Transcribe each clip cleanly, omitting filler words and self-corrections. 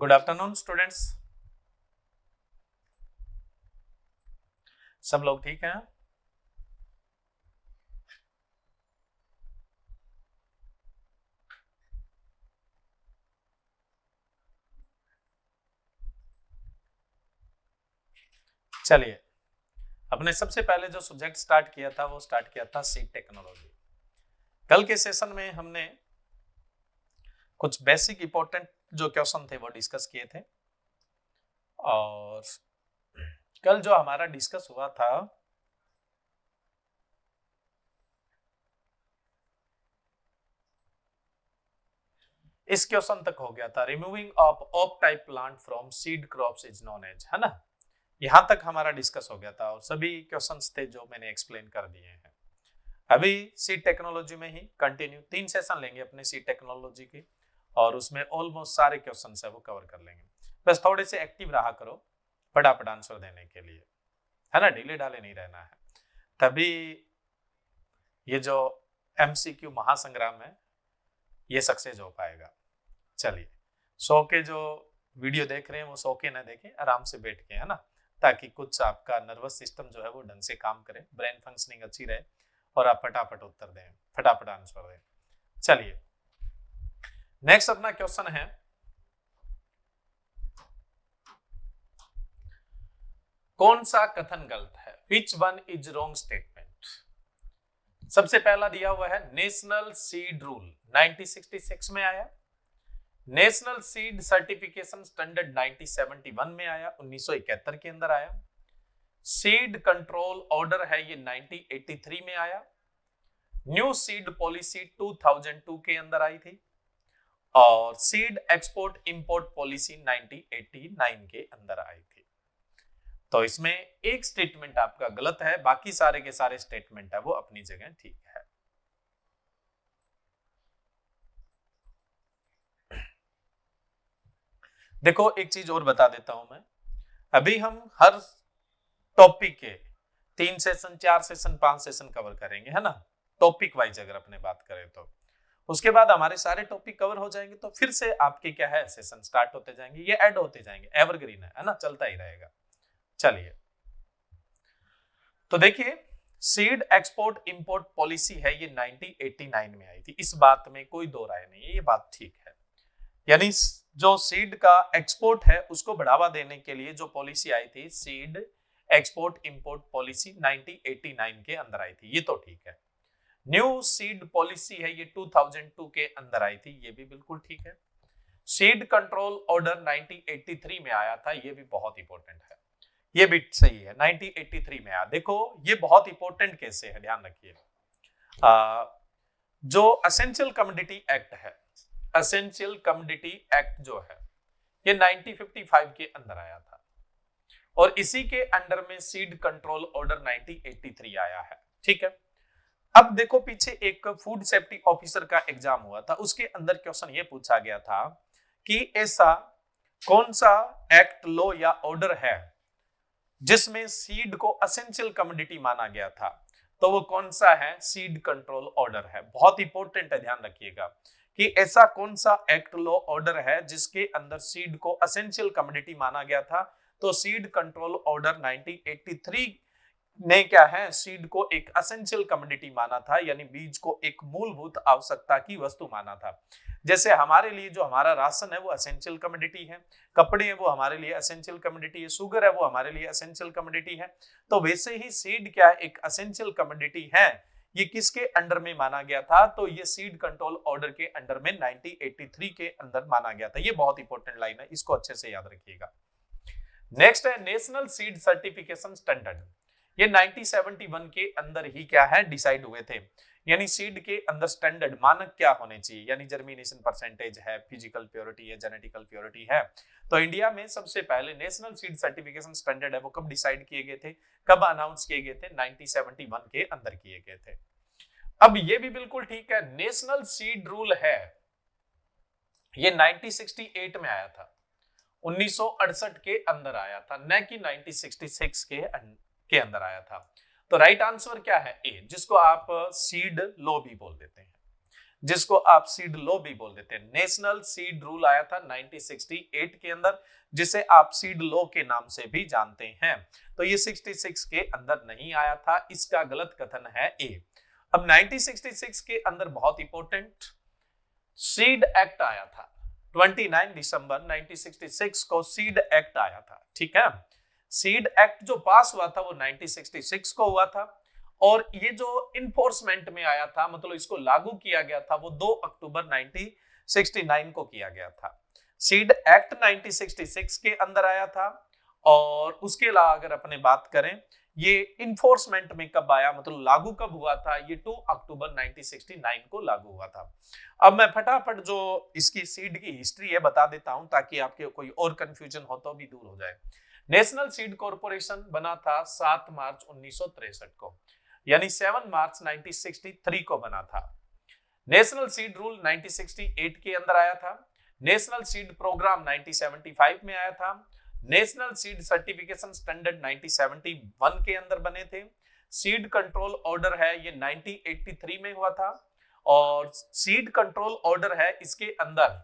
Good afternoon students. सब लोग ठीक हैं? चलिए, अपने सबसे पहले जो सब्जेक्ट स्टार्ट किया था वो स्टार्ट किया था सीड टेक्नोलॉजी। कल के सेशन में हमने कुछ बेसिक इंपॉर्टेंट जो क्वेश्चन थे वो डिस्कस किए थे, और कल जो हमारा डिस्कस हुआ था इस क्वेश्चन तक हो गया था, removing off off type plant from seed crops is known as, है ना। यहां तक हमारा डिस्कस हो गया था और सभी क्वेश्चंस थे जो मैंने एक्सप्लेन कर दिए हैं। अभी सीड टेक्नोलॉजी में ही कंटिन्यू 3 सेशन लेंगे अपने सीड टेक्नोलॉजी की, और उसमें ऑलमोस्ट सारे क्वेश्चंस है वो कवर कर लेंगे। बस थोड़े से एक्टिव रहा करो फटाफट आंसर देने के लिए, है ना, ढीले ढाले नहीं रहना है, तभी ये जो एमसीक्यू महासंग्राम है ये सक्सेस हो पाएगा। चलिए, सो के जो वीडियो देख रहे हैं वो सो के ना देखें, आराम से बैठ के, है ना, ताकि कुछ आपका नर्वस सिस्टम जो है वो ढंग से काम करे, ब्रेन फंक्शनिंग अच्छी रहे और आप फटाफट उत्तर दें, फटाफट आंसर दें। चलिए, नेक्स्ट अपना क्वेश्चन है, कौन सा कथन गलत है? Which one is wrong statement? सबसे पहला दिया हुआ है नेशनल सीड रूल 1966 में आया, नेशनल सीड सर्टिफिकेशन स्टैंडर्ड 1971 में आया, 1971 के अंदर आया, सीड कंट्रोल ऑर्डर है ये 1983 में आया, न्यू सीड पॉलिसी 2002 के अंदर आई थी, और सीड एक्सपोर्ट इंपोर्ट पॉलिसी 1989 के अंदर आई थी। तो इसमें एक स्टेटमेंट आपका गलत है, बाकी सारे के सारे स्टेटमेंट है वो अपनी जगह ठीक है। देखो, एक चीज और बता देता हूं मैं, अभी हम हर टॉपिक के 3 सेशन 4 सेशन 5 सेशन कवर करेंगे, है ना, टॉपिक वाइज अगर अपने बात करें तो। उसके बाद हमारे सारे टॉपिक कवर हो जाएंगे तो फिर से आपके क्या है, सेशन स्टार्ट होते जाएंगे, ये ऐड होते जाएंगे, एवरग्रीन है ना, चलता ही रहेगा। चलिए, तो देखिए, सीड एक्सपोर्ट इंपोर्ट पॉलिसी है ये 1989 में आई थी, इस बात में कोई दो राय नहीं है, ये बात ठीक है। यानी जो सीड का एक्सपोर्ट है उसको बढ़ावा देने के लिए जो पॉलिसी आई थी, सीड एक्सपोर्ट इंपोर्ट पॉलिसी 1989 के अंदर आई थी, ये तो ठीक है। न्यू सीड पॉलिसी है ये 2002 के अंदर आई थी, ये भी बिल्कुल ठीक है। सीड कंट्रोल ऑर्डर 1983 में आया था, ये भी बहुत इंपॉर्टेंट है, ये भी सही है, 1983 में आया। देखो, ये बहुत इंपॉर्टेंट कैसे है, ध्यान रखिए। जो एसेंशियल कमोडिटी एक्ट है, एसेंशियल कमोडिटी एक्ट जो है ये 1955 के अंदर आया था, और इसी के अंडर में सीड कंट्रोल ऑर्डर 1983 आया है, ठीक है। अब देखो, पीछे एक फूड सेफ्टी ऑफिसर का एग्जाम हुआ था, उसके अंदर क्वेश्चन ये पूछा गया था कि ऐसा कौन सा एक्ट, लॉ या ऑर्डर है जिसमें सीड को एसेंशियल कमोडिटी माना गया था, तो वो कौन सा है? सीड कंट्रोल ऑर्डर है। बहुत इंपॉर्टेंट है, ध्यान रखिएगा कि ऐसा कौन सा एक्ट, लॉ, ऑर्डर है जिसके अंदर सीड को एसेंशियल कमोडिटी माना गया था। तो सीड कंट्रोल ऑर्डर 1983 ने क्या है, सीड को एक एसेंशियल कमोडिटी माना था, यानी बीज को एक मूलभूत आवश्यकता की वस्तु माना था। जैसे हमारे लिए जो हमारा राशन है वो एसेंशियल कमोडिटी है, कपड़े हैं वो हमारे लिए एसेंशियल कमोडिटी है, शुगर है वो हमारे लिए एसेंशियल कमोडिटी है, तो वैसे ही सीड क्या एक एसेंशियल कमोडिटी है। ये किसके अंडर में माना गया था? तो ये सीड कंट्रोल ऑर्डर के अंडर में 1983 के अंदर माना गया था। ये बहुत इंपॉर्टेंट लाइन है, इसको अच्छे से याद रखिएगा। नेक्स्ट है नेशनल सीड सर्टिफिकेशन स्टैंडर्ड, ये 1971 के अंदर ही क्या है, डिसाइड हुए थे। यानी सीड के अंदर स्टैंडर्ड मानक क्या होने चाहिए, यानी जर्मिनेशन परसेंटेज है, फिजिकल प्योरिटी है, जेनेटिकल प्योरिटी है। तो इंडिया में सबसे पहले नेशनल सीड सर्टिफिकेशन स्टैंडर्ड है वो कब डिसाइड किए गए थे, कब अनाउंस किए गए थे? 1971 के अंदर किए गए थे। अब ये भी बिल्कुल ठीक है, नेशनल सीड रूल है ये 1968 में आया था, 1968 के अंदर आया था, न कि 1966 के अंदर आया था। तो राइट आंसर क्या है? ए, जिसको आप सीड लॉ भी बोल देते हैं। जिसको आप सीड लॉ भी बोल देते हैं। नेशनल सीड रूल आया था 1968 के अंदर, जिसे आप सीड लॉ के नाम से भी जानते हैं। तो ये 66 के अंदर नहीं आया था, इसका गलत कथन है ए। अब 1966 के अंदर बहुत इंपॉर्टेंट सीड एक्ट आया था। 29 दिसंबर 1966 को सीड एक्ट आया था, ठीक है। सीड एक्ट जो पास हुआ था वो 1966 को हुआ था, और ये जो इन्फोर्समेंट में आया था, मतलब इसको लागू किया गया था, वो 2 अक्टूबर 1969 को किया गया था। सीड एक्ट 1966 के अंदर आया था, और उसके अलावा अगर अपने बात करें ये इन्फोर्समेंट में कब आया, मतलब लागू कब हुआ था, ये 2 अक्टूबर 1969 को लागू हुआ था। अब मैं फटाफट जो इसकी सीड की हिस्ट्री है बता देता हूं, ताकि आपके कोई और कंफ्यूजन हो तो भी दूर हो जाए। नेशनल सीड कॉर्पोरेशन बना था 7 मार्च 1963 को, यानी 7 मार्च 1963 को बना था। नेशनल सीड रूल 1968 के अंदर आया था। नेशनल सीड प्रोग्राम 1975 में आया था। नेशनल सीड सर्टिफिकेशन स्टैंडर्ड 1971 के अंदर बने थे। सीड कंट्रोल ऑर्डर है ये 1983 में हुआ था, और सीड कंट्रोल ऑर्डर है इसके अंदर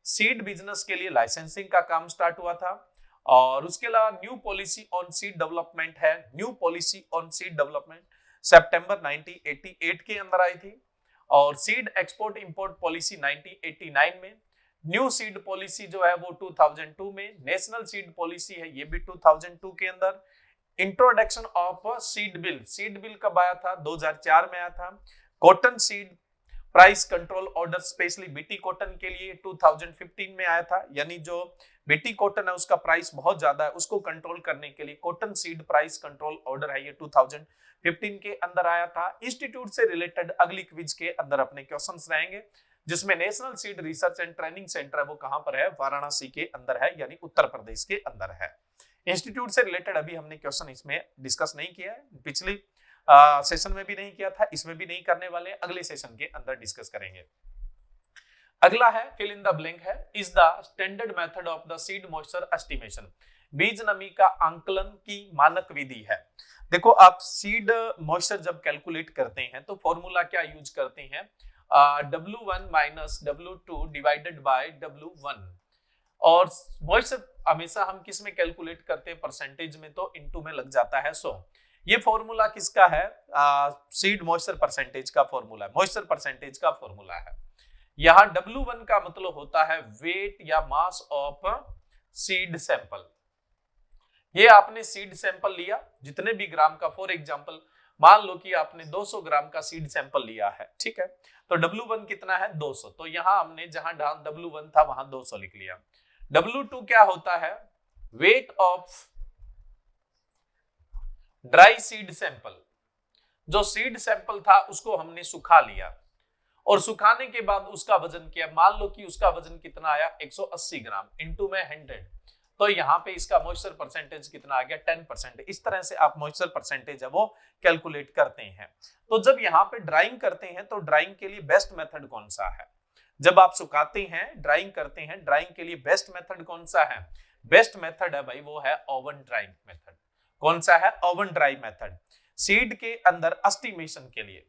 सीड बिजनेस के लिए लाइसेंसिंग का काम स्टार्ट हुआ था। और उसके अलावा new policy on seed development है, new policy on seed development सितंबर 1988 के अंदर आई थी। और सीड एक्सपोर्ट इंपोर्ट पॉलिसी 1989 में। न्यू सीड पॉलिसी जो है वो 2002 में। नेशनल सीड पॉलिसी है ये भी 2002 के अंदर। Introduction of seed bill, seed bill कब आया था, 2004 में आया था। Cotton seed price control order specially BT cotton के लिए 2015 में आया था, यानी जो बीटी कॉटन है उसका प्राइस बहुत ज्यादा है, उसको कंट्रोल करने के लिए cotton seed price control order है ये 2015 के अंदर आया था। इंस्टीट्यूट से रिलेटेड अगली क्विज के अंदर अपने क्वेश्चंस रहेंगे, जिसमें national seed research and training centre है वो कहां पर है, वाराणसी के अंदर है, यानी उत्तर प्रदेश के अंदर है। इंस्टीट्यूट से रिलेटेड अभी हमने क्वेश्चन इसमें डिस्कस नहीं किया है, पिछली सेशन में भी नहीं किया था, इसमें भी नहीं करने वाले, अगले सेशन के अंदर डिस्कस करेंगे। अगला है फिल इन द ब्लैंक है, is the standard method of the seed moisture estimation, बीज नमी का आंकलन की मानक विधि है। देखो आप सीड मॉइस्चर जब कैलकुलेट करते हैं तो फॉर्मूला क्या यूज करते हैं, W1 minus W2 divided by W1, और मॉइस्चर हमेशा हम किस में कैलकुलेट करते हैं, परसेंटेज में, तो इनटू में लग जाता है 100। ये फॉर्मूला किसका है, सीड मॉइस्चर परसेंटेज का फॉर्मूला है, मॉइस्चर परसेंटेज का फॉर्मूला है। यहां W1 का मतलब होता है वेट या मास ऑफ सीड सैंपल। ये आपने सीड सैंपल लिया जितने भी ग्राम का, फॉर एग्जांपल मान लो कि आपने 200 ग्राम का सीड सैंपल लिया है, ठीक है, तो W1 कितना है 200, तो यहां हमने जहां W1 था वहां 200 लिख लिया। W2 क्या होता है, weight of dry seed sample, जो सीड सैंपल था उसको हमने सुखा लिया, और सुखाने के बाद उसका वजन किया, मान लो कि उसका वजन कितना आया 180 ग्राम इनटू में 100, तो यहाँ पे इसका मॉइस्चर परसेंटेज कितना आ गया 10%। इस तरह से आप मॉइस्चर परसेंटेज है वो कैलकुलेट करते हैं। तो जब यहाँ पे ड्राइंग करते हैं तो ड्राइंग के लिए बेस्ट मेथड कौन सा है, जब आप सुखाते हैं ड्राइंग करते हैं, ड्राइंग के लिए बेस्ट मेथड कौन सा है, बेस्ट मेथड है भाई वो है ओवन ड्राइंग मेथड। कौन सा है, ओवन ड्राई मेथड। सीड के अंदर एस्टिमेशन के लिए,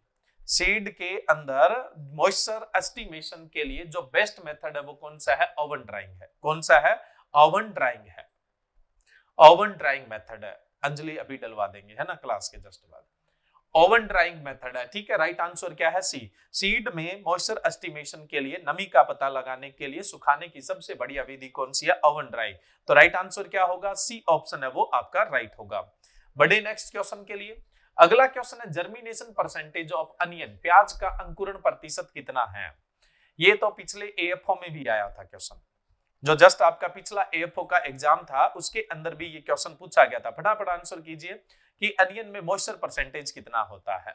सीड के अंदर मॉइस्चर एस्टिमेशन के लिए जो बेस्ट मेथड है वो कौन सा है, ओवन ड्राइंग है। कौन सा है, ओवन ड्राइंग है, ओवन ड्राइंग मेथड है। अंजलि अभी डलवा देंगे है ना क्लास के जस्ट बाद, ओवन ड्राइंग मेथड है, ठीक है। राइट आंसर क्या है सी। सीड में मॉइस्चर एस्टिमेशन के लिए, नमी का पता लगाने के लिए सुखाने की सबसे बढ़िया विधि कौन सी है, ओवन ड्राई। तो राइट आंसर क्या होगा, सी ऑप्शन है वो आपका राइट होगा। बढ़े नेक्स्ट क्वेश्चन के लिए। अगला क्वेश्चन है जर्मिनेशन परसेंटेज ऑफ अनियन, प्याज का अंकुरण प्रतिशत कितना है। ये तो पिछले एएफओ में भी आया था क्वेश्चन, जो जस्ट आपका पिछला एएफओ का एग्जाम था उसके अंदर भी ये क्वेश्चन पूछा गया था। फटाफट आंसर कीजिए कि अनियन में मॉइस्चर परसेंटेज कितना होता है,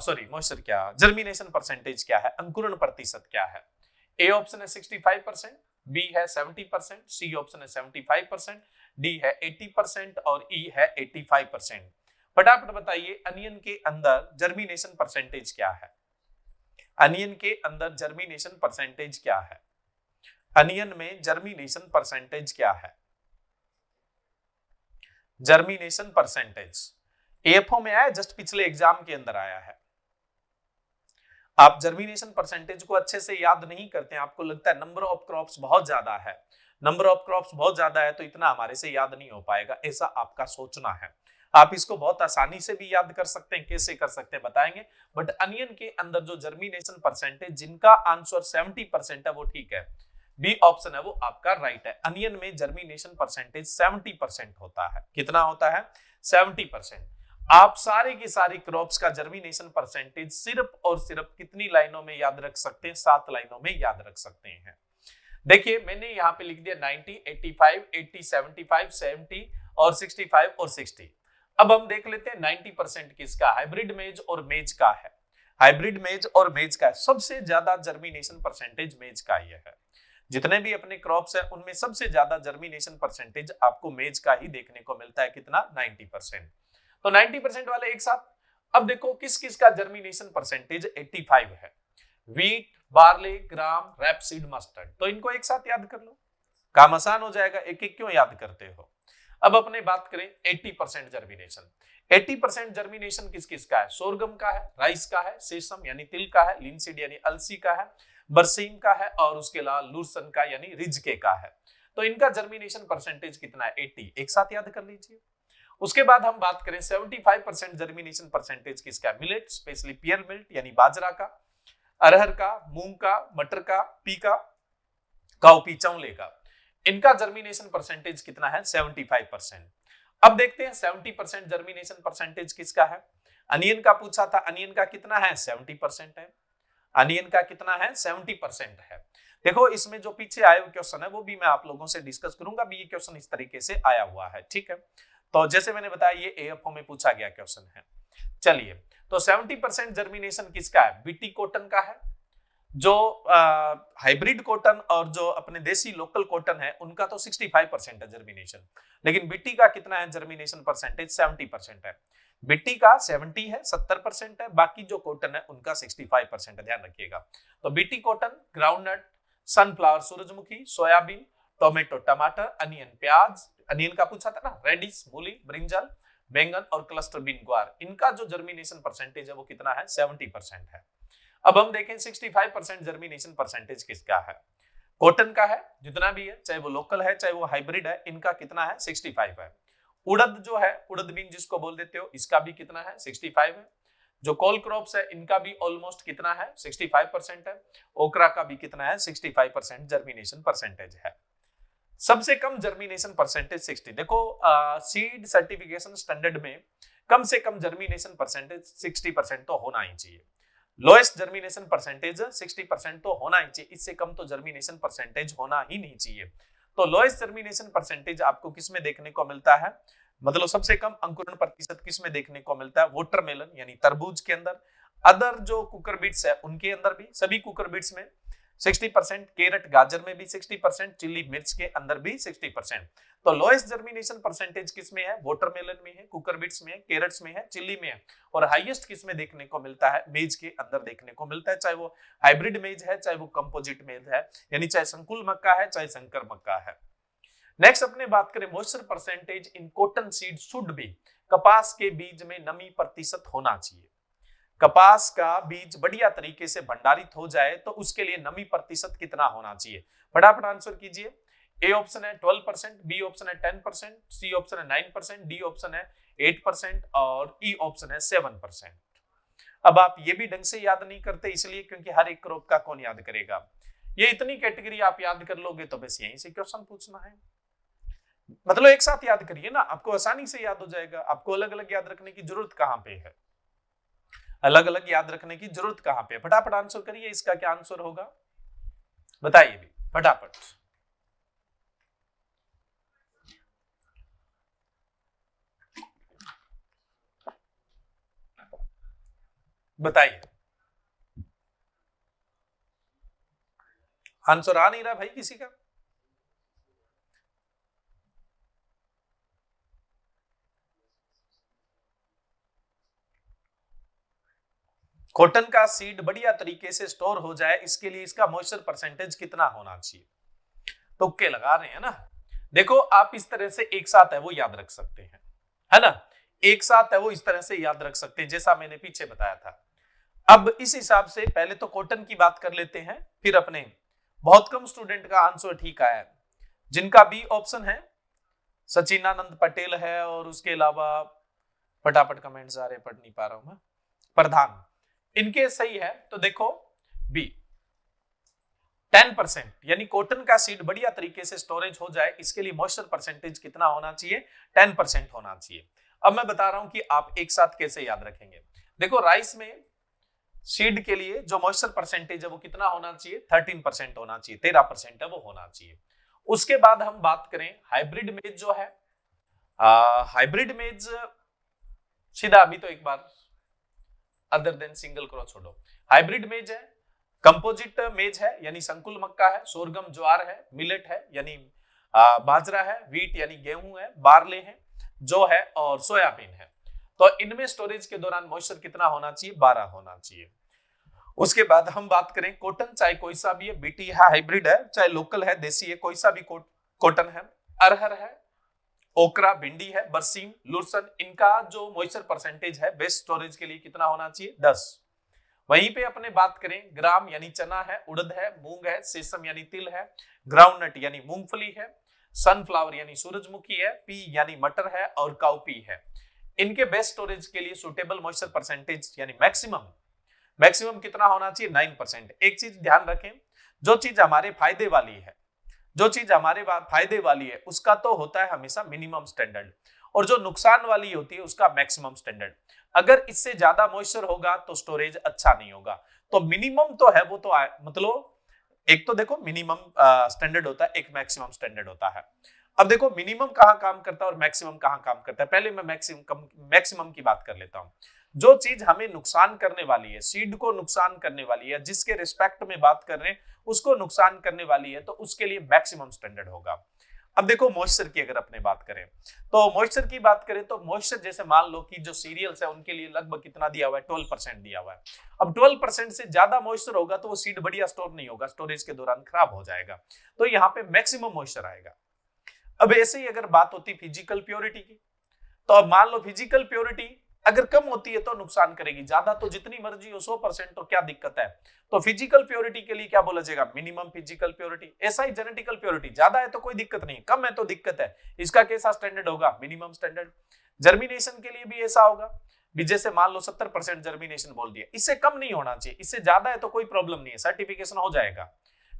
सॉरी मॉइस्चर क्या, जर्मिनेशन परसेंटेज क्या है, अंकुरण प्रतिशत क्या है। ए ऑप्शन है 65%, बी है 70%, सी ऑप्शन है 75%, डी है 80% और ई है 85%। फटाफट बताइए अनियन के अंदर जर्मिनेशन परसेंटेज क्या है, अनियन के अंदर जर्मिनेशन परसेंटेज क्या है, अनियन में जर्मिनेशन परसेंटेज क्या है। जर्मिनेशन परसेंटेज एएफओ में आया, जस्ट पिछले एग्जाम के अंदर आया है। आप जर्मिनेशन परसेंटेज को अच्छे से याद नहीं करते हैं, आपको लगता है नंबर ऑफ क्रॉप्स बहुत ज्यादा है, नंबर ऑफ क्रॉप्स बहुत ज्यादा है तो इतना हमारे से याद नहीं हो पाएगा, ऐसा आपका सोचना है। आप इसको बहुत आसानी से भी याद कर सकते हैं, कैसे कर सकते हैं बताएंगे। बट अनियन के अंदर जो जर्मिनेशन परसेंटेज जिनका आंसर 70% है वो ठीक है, बी ऑप्शन है वो आपका राइट है। अनियन में जर्मिनेशन परसेंटेज 70% होता है। कितना होता है? 70%। आप सारे की सारी क्रॉप्स का जर्मिनेशन परसेंटेज सिर्फ और सिर्फ कितनी लाइनों में याद रख सकते हैं? 7 लाइनों में याद रख सकते हैं। देखिए मैंने यहाँ पे लिख दिया 90, 85, 80, 75, 70 और 65 और 60। अब हम देख लेते हैं 90% किसका, हाइब्रिड मेज और मेज का है। हाइब्रिड मेज और मेज का है, सबसे ज्यादा जर्मिनेशन परसेंटेज मेज का ही है। जितने भी अपने क्रॉप्स है उनमें सबसे ज्यादा जर्मिनेशन परसेंटेज आपको मेज का ही देखने को मिलता है। कितना? 90%। तो 90% वाले एक साथ। अब देखो किस किस का जर्मिनेशन परसेंटेज 85 है, व्हीट, बार्ले, ग्राम, रैपसीड, मस्टर्ड। तो इनको एक साथ याद कर लो, काम आसान हो जाएगा। एक एक क्यों याद करते हो? अब अपने बात करें 80% जर्मिनेशन। 80% जर्मिनेशन किस किस का है? सोरगम का है, राइस का है, सेसम यानी तिल का है, लिनसीड यानी अलसी का है, बरसीम का है और उसके अलावा लूसन का यानी रिजके का है। तो इनका जर्मिनेशन परसेंटेज कितना है? 80। एक साथ याद कर लीजिए। उसके बाद हम बात करें 75% जर्मिनेशन परसेंटेज किसका है? मिलेट, स्पेशली पियर मिल्ट यानी बाजरा का, अरहर का, मूंग का, मटर का, पी का, काउपी, चौले का। इनका जर्मिनेशन परसेंटेज कितना है? 75%। अब देखते हैं 70% जर्मिनेशन परसेंटेज किसका है? अनियन का पूछा था, अनियन का कितना है? 70% है। अनियन का कितना है? 70% है। देखो इसमें जो पीछे आया हुआ क्वेश्चन है वो भी मैं आप लोगों से डिस्कस करूंगा, भी ये क्वेश्चन इस तरीके से आया हुआ है, ठीक है। तो जैसे मैंने बताया ये एएफओ में पूछा गया क्वेश्चन है। चलिए तो 70% जर्मिनेशन किसका है? बीटी कॉटन का है। जो हाइब्रिड कॉटन और जो अपने देसी लोकल कॉटन है उनका तो 65% है जर्मिनेशन, लेकिन बीटी का कितना है जर्मिनेशन परसेंटेज? 70% है। बीटी का 70 है, 70% है, बाकी जो कॉटन है उनका 65% है, ध्यान रखिएगा। तो बीटी कॉटन, ग्राउंडनट, सनफ्लावर सूरजमुखी, सोयाबीन, टोमेटो टमाटर, अनियन प्याज, अनियन का पूछा था ना, रेडिश मूली, ब्रिंजल, बैंगन और क्लस्टर बीन ग्वार, इनका जो जर्मिनेशन परसेंटेज है वो कितना है? 70% है। अब हम देखें 65% जर्मिनेशन परसेंटेज किसका है? कॉटन का है, जितना भी है, चाहे वो लोकल है चाहे वो हाइब्रिड है, इनका कितना है? 65 है। उड़द जो है, उड़द बीन जिसको बोल देते हो, इसका भी कितना है? 65 है। जो कोल क्रॉप्स है इनका भी ऑलमोस्ट कितना है? 65% है। ओकरा का भी कितना है? 65% जर्मिनेशन परसेंटेज है। सबसे कम जर्मिनेशन परसेंटेज 60। देखो सीड सर्टिफिकेशन स्टैंडर्ड में कम से कम जर्मिनेशन परसेंटेज 60% तो होना ही चाहिए। लोएस्ट जर्मिनेशन परसेंटेज 60% तो होना ही चाहिए, इससे कम तो जर्मिनेशन परसेंटेज होना ही नहीं चाहिए। तो लोएस्ट जर्मिनेशन परसेंटेज आपको किस में देखने को मिलता है? मतलब सबसे कम अंकुरण प्रतिशत किस में देखने को मिलता है? वाटरमेलन यानी तरबूज के अंदर। अदर जो कुकर बीट्स है उनके अंदर भी, सभी कुकर बीट्स में 60%, कैरेट गाजर में भी 60%, चिल्ली मिर्च के अंदर भी 60%। तो लोएस्ट जर्मिनेशन परसेंटेज किस में है? वाटरमेलन में है, कुकर बीट्स में है, कैरेट्स में है, चिल्ली में है। और हाईएस्ट किस में देखने को मिलता है? मेज के अंदर देखने को मिलता है, चाहे वो हाइब्रिड मेज है चाहे वो कंपोजिट मेज है, यानी चाहे संकुल मक्का है चाहे संकर मक्का है। नेक्स्ट अपने बात करें moisture percentage in cotton seed should be. कपास के बीज में नमी प्रतिशत होना चाहिए। कपास का बीज बढ़िया तरीके से भंडारित हो जाए तो उसके लिए नमी प्रतिशत कितना होना चाहिए? फटाफट आंसर कीजिए। ए ऑप्शन है 12%, बी ऑप्शन है 10%, सी ऑप्शन है 9%, डी ऑप्शन है 8% और ई ऑप्शन है 7%। अब आप ये भी ढंग से याद नहीं करते इसलिए क्योंकि हर एक क्रॉप का कौन याद करेगा? ये इतनी कैटेगरी आप याद कर लोगे तो बस यहीं से क्वेश्चन पूछना है। मतलब एक साथ याद करिए ना, आपको आसानी से याद हो जाएगा। आपको अलग अलग याद रखने की जरूरत कहां पे है? अलग अलग याद रखने की जरूरत कहां पे? फटाफट आंसर करिए, इसका क्या आंसर होगा बताइए भी फटाफट बताइए। आंसर आ नहीं रहा भाई किसी का? कॉटन का सीड बढ़िया तरीके से स्टोर हो जाए इसके लिए इसका मॉइस्चर परसेंटेज कितना होना चाहिए? तुक्के लगा रहे हैं ना। देखो आप इस तरह से एक साथ है वो याद रख सकते हैं, है ना। एक साथ है वो इस तरह से याद रख सकते हैं जैसा मैंने पीछे बताया था। अब इस हिसाब से पहले तो कॉटन की बात कर लेते हैं, फिर अपने बहुत कम स्टूडेंट का आंसर ठीक आया है, जिनका बी ऑप्शन है सचिनानंद पटेल है, और उसके अलावा फटाफट कमेंट्स आ रहे, पढ़ नहीं पा रहा हूं मैं, प्रधान, इनके सही है। तो देखो बी 10%, यानी कॉटन का सीड बढ़िया तरीके से स्टोरेज हो जाए, इसके लिए मॉइस्चर परसेंटेज कितना होना चाहिए, 10% होना चाहिए। अब मैं बता रहा हूं कि आप एक साथ कैसे याद रखेंगे। देखो राइस में सीड के लिए जो मॉइस्चर परसेंटेज है वो कितना होना चाहिए, 13% होना चाहिए, 13% है वो होना चाहिए। उसके बाद हम बात करें हाइब्रिड मेज जो है, हाइब्रिड मेज सीधा अभी तो एक बार अदर देन सिंगल क्रॉप छोड़ो, हाइब्रिड मेज है, कंपोजिट मेज है यानी संकुल मक्का है, सोरगम ज्वार है, मिलेट है यानी बाजरा है, व्हीट यानी गेहूं है, बार्ले है जो है, और सोयाबीन है। तो इनमें स्टोरेज के दौरान मॉइस्चर कितना होना चाहिए, 12 होना चाहिए। उसके बाद हम बात करें कॉटन, चाहे कोई सा भी है, बीटी है, हाइब्रिड है, चाहे लोकल है, देसी है, कोई सा भी कॉटन है, अरहर है, ओकरा, भिंडी है, बरसीम, लुरसन, इनका जो मॉइस्चर परसेंटेज है बेस्ट स्टोरेज के लिए कितना होना चाहिए, 10। वहीं पे अपने बात करें ग्राम यानी चना है, उड़द है, मूंग है, सेसम यानी तिल है, ग्राउंडनट यानी मूंगफली है, सनफ्लावर यानी सूरजमुखी है, पी यानी मटर है, और काउपी है। इनके बेस्ट स्टोरेज के लिए सुटेबल मॉइस्चर परसेंटेज यानी मैक्सिमम कितना होना चाहिए, 9%। एक चीज ध्यान रखें, जो चीज हमारे फायदे वाली है, जो चीज हमारे फायदे वाली है उसका तो होता है हमेशा मिनिमम स्टैंडर्ड, और जो नुकसान वाली होती है उसका मैक्सिमम स्टैंडर्ड। अगर इससे ज्यादा मॉइस्चर होगा तो स्टोरेज अच्छा नहीं होगा। तो मिनिमम तो है वो तो मतलब एक तो देखो मिनिमम स्टैंडर्ड होता है, एक मैक्सिमम स्टैंडर्ड होता है। अब देखो मिनिमम कहां काम करता है और मैक्सिमम कहां काम करता है। पहले मैं मैक्सिमम की बात कर लेता हूं। जो चीज हमें नुकसान करने वाली है, सीड को नुकसान करने वाली है, जिसके रिस्पेक्ट में बात कर रहे हैं उसको नुकसान करने वाली है, तो उसके लिए मैक्सिमम स्टैंडर्ड होगा। अब देखो मॉइस्चर की अगर अपने बात करें, तो मॉइस्चर की बात करें तो मॉइस्चर जैसे मान लो कि जो सीरियल्स है उनके लिए लगभग कितना दिया हुआ है, 12% दिया हुआ है। अब 12% से ज्यादा मॉइस्चर होगा तो वो सीड बढ़िया स्टोर नहीं होगा, स्टोरेज के दौरान खराब हो जाएगा, तो यहाँ पे मैक्सिमम मॉइस्चर आएगा। अब ऐसे ही अगर बात होती फिजिकल प्योरिटी की, तो अब मान लो फिजिकल प्योरिटी अगर कम होती है तो नुकसान करेगी, ज्यादा तो जितनी मर्जी हो 100%, तो क्या दिक्कत है। तो फिजिकल प्योरिटी के लिए क्या बोला जाएगा, मिनिमम फिजिकल प्योरिटी। ऐसा ही जेनेटिकल प्योरिटी, ज्यादा है तो कोई दिक्कत नहीं, कम है तो दिक्कत है, इसका कैसा स्टैंडर्ड होगा, मिनिमम स्टैंडर्ड। जर्मिनेशन के लिए भी ऐसा होगा, भी जैसे मान लो 70% जर्मिनेशन बोल दिया, इससे कम नहीं होना चाहिए, इससे ज्यादा है तो कोई प्रॉब्लम नहीं है, सर्टिफिकेशन हो जाएगा।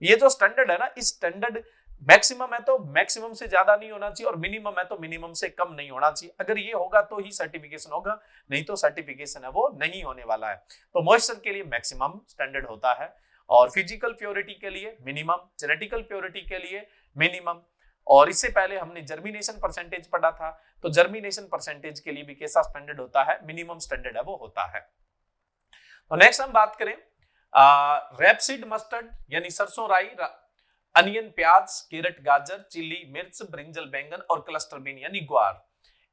ये जो स्टैंडर्ड है ना, इस स्टैंडर्ड मैक्सिमम है तो मैक्सिमम से ज्यादा नहीं होना चाहिए, और मिनिमम है तो मिनिमम से कम नहीं होना चाहिए। अगर ये होगा तो ही सर्टिफिकेशन होगा, नहीं तो सर्टिफिकेशन है वो नहीं होने वाला है। तो मॉइस्चर के लिए मैक्सिमम स्टैंडर्ड होता है, और फिजिकल प्योरिटी के लिए मिनिमम, जेनेटिकल प्योरिटी के लिए मिनिमम। और इससे पहले हमने जर्मिनेशन परसेंटेज पढ़ा था, तो जर्मिनेशन परसेंटेज के लिए भी कैसा स्टैंडर्ड होता है, मिनिमम स्टैंडर्ड है वो होता है। तो नेक्स्ट हम बात करें रेपसीड मस्टर्ड यानी सरसों राई, अनियन प्याज, कैरेट गाजर, चिली मिर्च, ब्रिंजल बैंगन, और क्लस्टर बीन यानी ग्वार।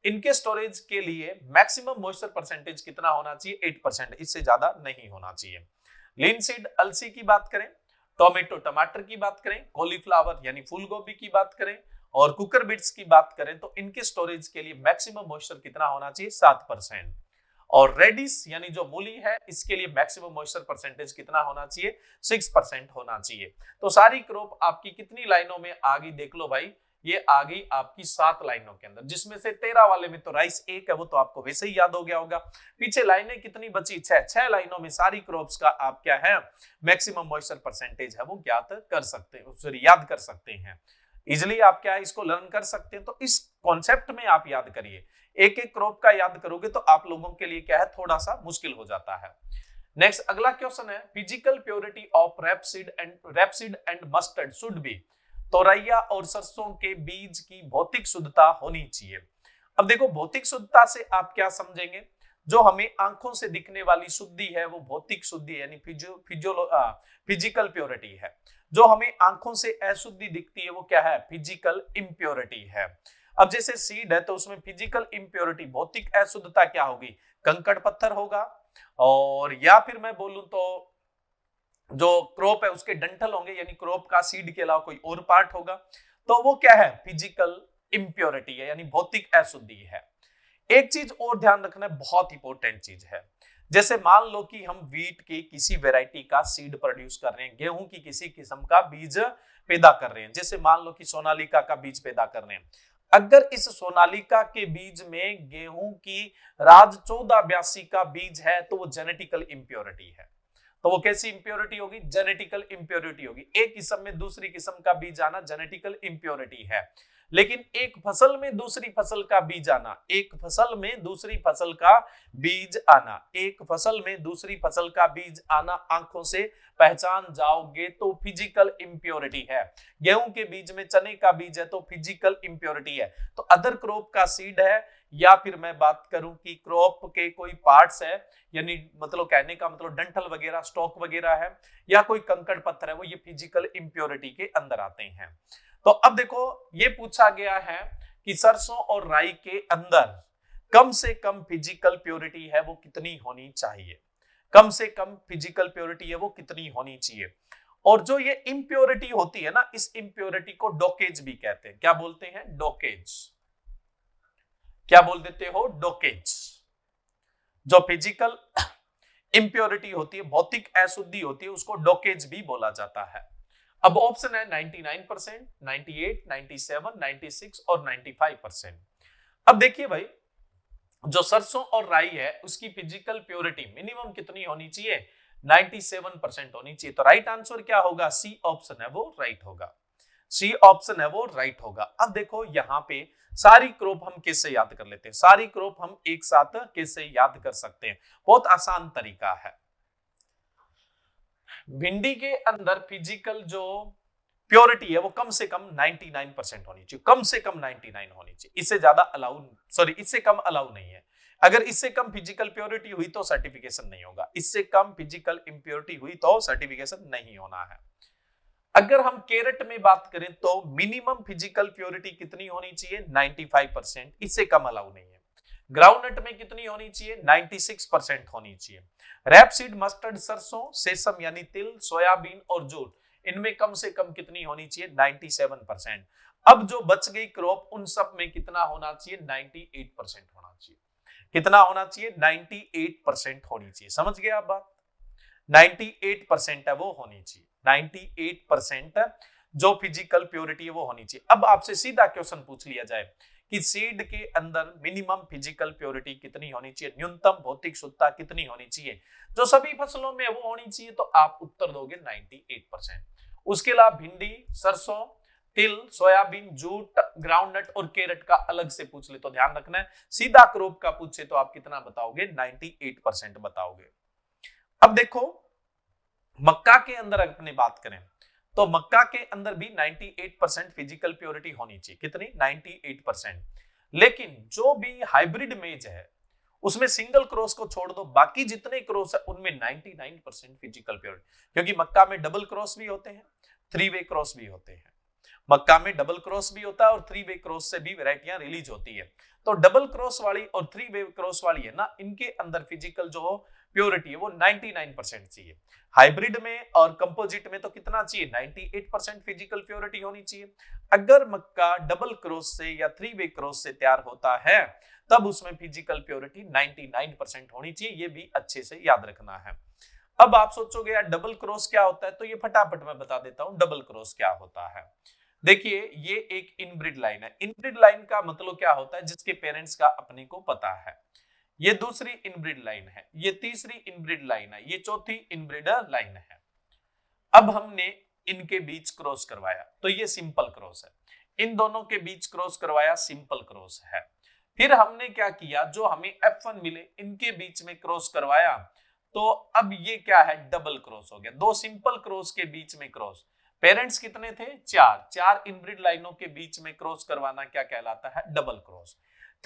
इनके स्टोरेज के लिए मैक्सिमम मॉइस्चर परसेंटेज कितना होना चाहिए, 8%, इससे ज्यादा नहीं होना चाहिए। लिनसीड अलसी की बात करें, टोमेटो टमाटर की बात करें, कॉलीफ्लावर यानी फूल गोभी की बात करें, और कुकर बीट्स की बात करें, तो इनके स्टोरेज के लिए मैक्सिमम मॉइस्चर कितना होना चाहिए, 7%। और रेडिस यानी जो मूली है, इसके लिए मैक्सिमम मॉइस्चर परसेंटेज कितना होना चाहिए, 6% होना चाहिए। तो सारी क्रॉप आपकी कितनी लाइनों में आ गई, देख लो भाई, ये आ गई आपकी 7 लाइनों के अंदर, जिसमें से 13 वाले में तो राइस 1 है, वो तो आपको वैसे ही याद हो गया होगा। पीछे लाइनें कितनी बची, 6 लाइनों में सारी क्रॉप्स का आप क्या है, मैक्सिमम मॉइस्चर परसेंटेज है वो ज्ञात कर सकते हैं, सॉरी याद कर सकते हैं। इजिली आप क्या है इसको लर्न कर सकते हैं। तो इस कॉन्सेप्ट में आप याद करिए, एक एक क्रॉप का याद करोगे तो आप लोगों के लिए क्या है, थोड़ा सा मुश्किल हो जाता है। नेक्स्ट अगला क्वेश्चन है, physical purity of rapeseed and mustard should be. तोरैया और सरसों के बीज की भौतिक शुद्धता होनी चाहिए। अब देखो भौतिक शुद्धता से आप क्या समझेंगे, जो हमें आंखों से दिखने वाली शुद्धि है वो भौतिक शुद्धि यानी फिजिकल प्योरिटी है। जो हमें आंखों से अशुद्धि दिखती है वो क्या है, फिजिकल इम्प्योरिटी है। अब जैसे सीड है तो उसमें फिजिकल इम्प्योरिटी, भौतिक अशुद्धता क्या होगी, कंकड़ पत्थर होगा, और या फिर मैं बोलूं तो जो क्रॉप है उसके डंठल होंगे, यानी क्रॉप का सीड के अलावा कोई और पार्ट होगा, तो वो क्या है, फिजिकल इम्प्योरिटी है, यानी भौतिक अशुद्धि है। एक चीज और ध्यान रखना है, बहुत इंपॉर्टेंट चीज है, जैसे मान लो कि हम व्हीट के किसी वैरायटी का सीड प्रोड्यूस कर रहे हैं, गेहूं की किसी किस्म का बीज पैदा कर रहे हैं, जैसे मान लो कि सोनालिका का बीज पैदा कर रहे हैं। अगर इस सोनालिका के बीज में गेहूं की राज 1482 का बीज है तो वो जेनेटिकल इंप्योरिटी है। तो वो कैसी इंप्योरिटी होगी? जेनेटिकल इंप्योरिटी होगी। एक किस्म में दूसरी किस्म का बीज आना जेनेटिकल इंप्योरिटी है। लेकिन एक फसल में दूसरी फसल का बीज आना, एक फसल में दूसरी फसल का बीज आना, एक फसल में दूसरी फसल का बीज आना आंखों से पहचान जाओगे तो फिजिकल इंप्योरिटी है। गेहूं के बीज में चने का बीज है तो फिजिकल इंप्योरिटी है। तो अदर क्रॉप का सीड है, या फिर मैं बात करूं कि क्रॉप के कोई पार्ट्स है, यानी मतलब कहने का मतलब डंठल वगैरह, स्टॉक वगैरह है, या कोई कंकड़ पत्थर है, वो ये फिजिकल इंप्योरिटी के अंदर आते हैं। तो अब देखो ये पूछा गया है कि सरसों और राई के अंदर कम से कम फिजिकल प्योरिटी है वो कितनी होनी चाहिए, कम से कम फिजिकल प्योरिटी है वो कितनी होनी चाहिए। और जो ये इंप्योरिटी होती है ना, इस इंप्योरिटी को डोकेज भी कहते हैं। क्या बोलते हैं? डोकेज। क्या बोल देते हो? डोकेज। जो फिजिकल इंप्योरिटी होती है, भौतिक अशुद्धि होती है, उसको डोकेज भी बोला जाता है। अब ऑप्शन है 99%, 98, 97, 96 और 95%। अब देखिए भाई, जो सरसों और राई है उसकी फिजिकल प्योरिटी मिनिमम कितनी होनी चाहिए? 97% होनी चाहिए। तो राइट आंसर क्या होगा? सी ऑप्शन है वो राइट होगा। सी ऑप्शन है वो राइट होगा। अब देखो यहाँ पे सारी क्रॉप हम कैसे याद कर लेते हैं, सारी क्रॉप हम एक साथ कैसे याद कर सकते हैं? बहुत आसान तरीका है। भिंडी के अंदर फिजिकल जो प्योरिटी है वो कम से कम 99% होनी चाहिए, कम से कम 99 होनी चाहिए। इससे ज्यादा अलाउ, सॉरी इससे कम अलाउ नहीं है। अगर इससे कम फिजिकल प्योरिटी हुई तो सर्टिफिकेशन नहीं होगा, इससे कम फिजिकल इंप्योरिटी हुई तो सर्टिफिकेशन नहीं होना है। अगर हम कैरेट में बात करें तो मिनिमम फिजिकल प्योरिटी कितनी होनी चाहिए? 95%, इससे कम अलाउ नहीं है। ग्राउंडनट में कितनी होनी चाहिए? 96% होनी चाहिए। रैपसीड, मस्टर्ड, सरसों, सेसम यानी तिल, सोयाबीन और जूट, इनमें कम से कम कितनी होनी चाहिए? 97%। अब जो बच गई क्रॉप उन सब में कितना होना चाहिए? 98% होना चाहिए। कितना होना चाहिए? 98% होनी चाहिए। समझ गए आप बात? 98% है वो होनी चाहिए। 98% जो फिजिकल प्योरिटी है वो होनी चाहिए। अब आपसे सीधा क्वेश्चन पूछ लिया जाए कि सीड के अंदर मिनिमम फिजिकल प्योरिटी कितनी होनी चाहिए, न्यूनतम भौतिक शुद्धता कितनी होनी चाहिए, जो सभी फसलों में वो होनी चाहिए, तो आप उत्तर दोगे 98%। उसके अलावा भिंडी, सरसों, तिल, सोयाबीन, जूट, ग्राउंडनट और कैरेट का अलग से पूछ ले तो ध्यान रखना है। सीधा क्रॉप का पूछे तो आप कितना बताओगे? 98% बताओगे। अब देखो मक्का के अंदर अपने बात करें तो मक्का के अंदर भी 98% फिजिकल प्योरिटी होनी चाहिए। कितनी? 98%। लेकिन जो भी हाइब्रिड मेज है उसमें सिंगल क्रॉस को छोड़ दो, बाकी जितने क्रॉस है उनमें 99% फिजिकल प्योरिटी, क्योंकि मक्का में डबल क्रॉस भी होते हैं, 3 वे क्रॉस भी होते हैं। मक्का में डबल क्रॉस भी होता है और 3 वे क्रॉस से भी वैरायटियां रिलीज होती है। तो डबल क्रॉस वाली और 3 वे क्रॉस वाली है ना, इनके अंदर फिजिकल जो प्योरिटी है वो 99% चाहिए। हाइब्रिड में और कंपोजिट में तो कितना चाहिए? 98% फिजिकल प्योरिटी होनी चाहिए। अगर मक्का डबल क्रॉस से या 3 वे क्रॉस से तैयार होता है तब उसमें फिजिकल प्योरिटी 99% होनी चाहिए। ये भी अच्छे से याद रखना है। अब आप सोचोगे यार डबल क्रॉस क्या होता है, तो ये फटाफट मैं बता देता हूं डबल क्रॉस क्या होता है। देखिए ये एक इनब्रिड लाइन है। इनब्रिड लाइन का मतलब क्या होता है? जिसके पेरेंट्स का अपने को पता है। ये दूसरी इनब्रिड लाइन है, ये तीसरी इनब्रिड लाइन है, ये चौथी इनब्रिड लाइन है। अब हमने इनके बीच क्रॉस करवाया तो ये सिंपल क्रॉस है। इन दोनों के बीच क्रॉस करवाया, सिंपल क्रॉस है। फिर हमने क्या किया, जो हमें F1 मिले इनके बीच में क्रॉस करवाया, तो अब ये क्या है? डबल क्रॉस हो गया। दो सिंपल क्रॉस के बीच में क्रॉस। पेरेंट्स कितने थे? 4 इनब्रिड लाइनों के बीच में क्रॉस करवाना क्या कहलाता है? Double cross.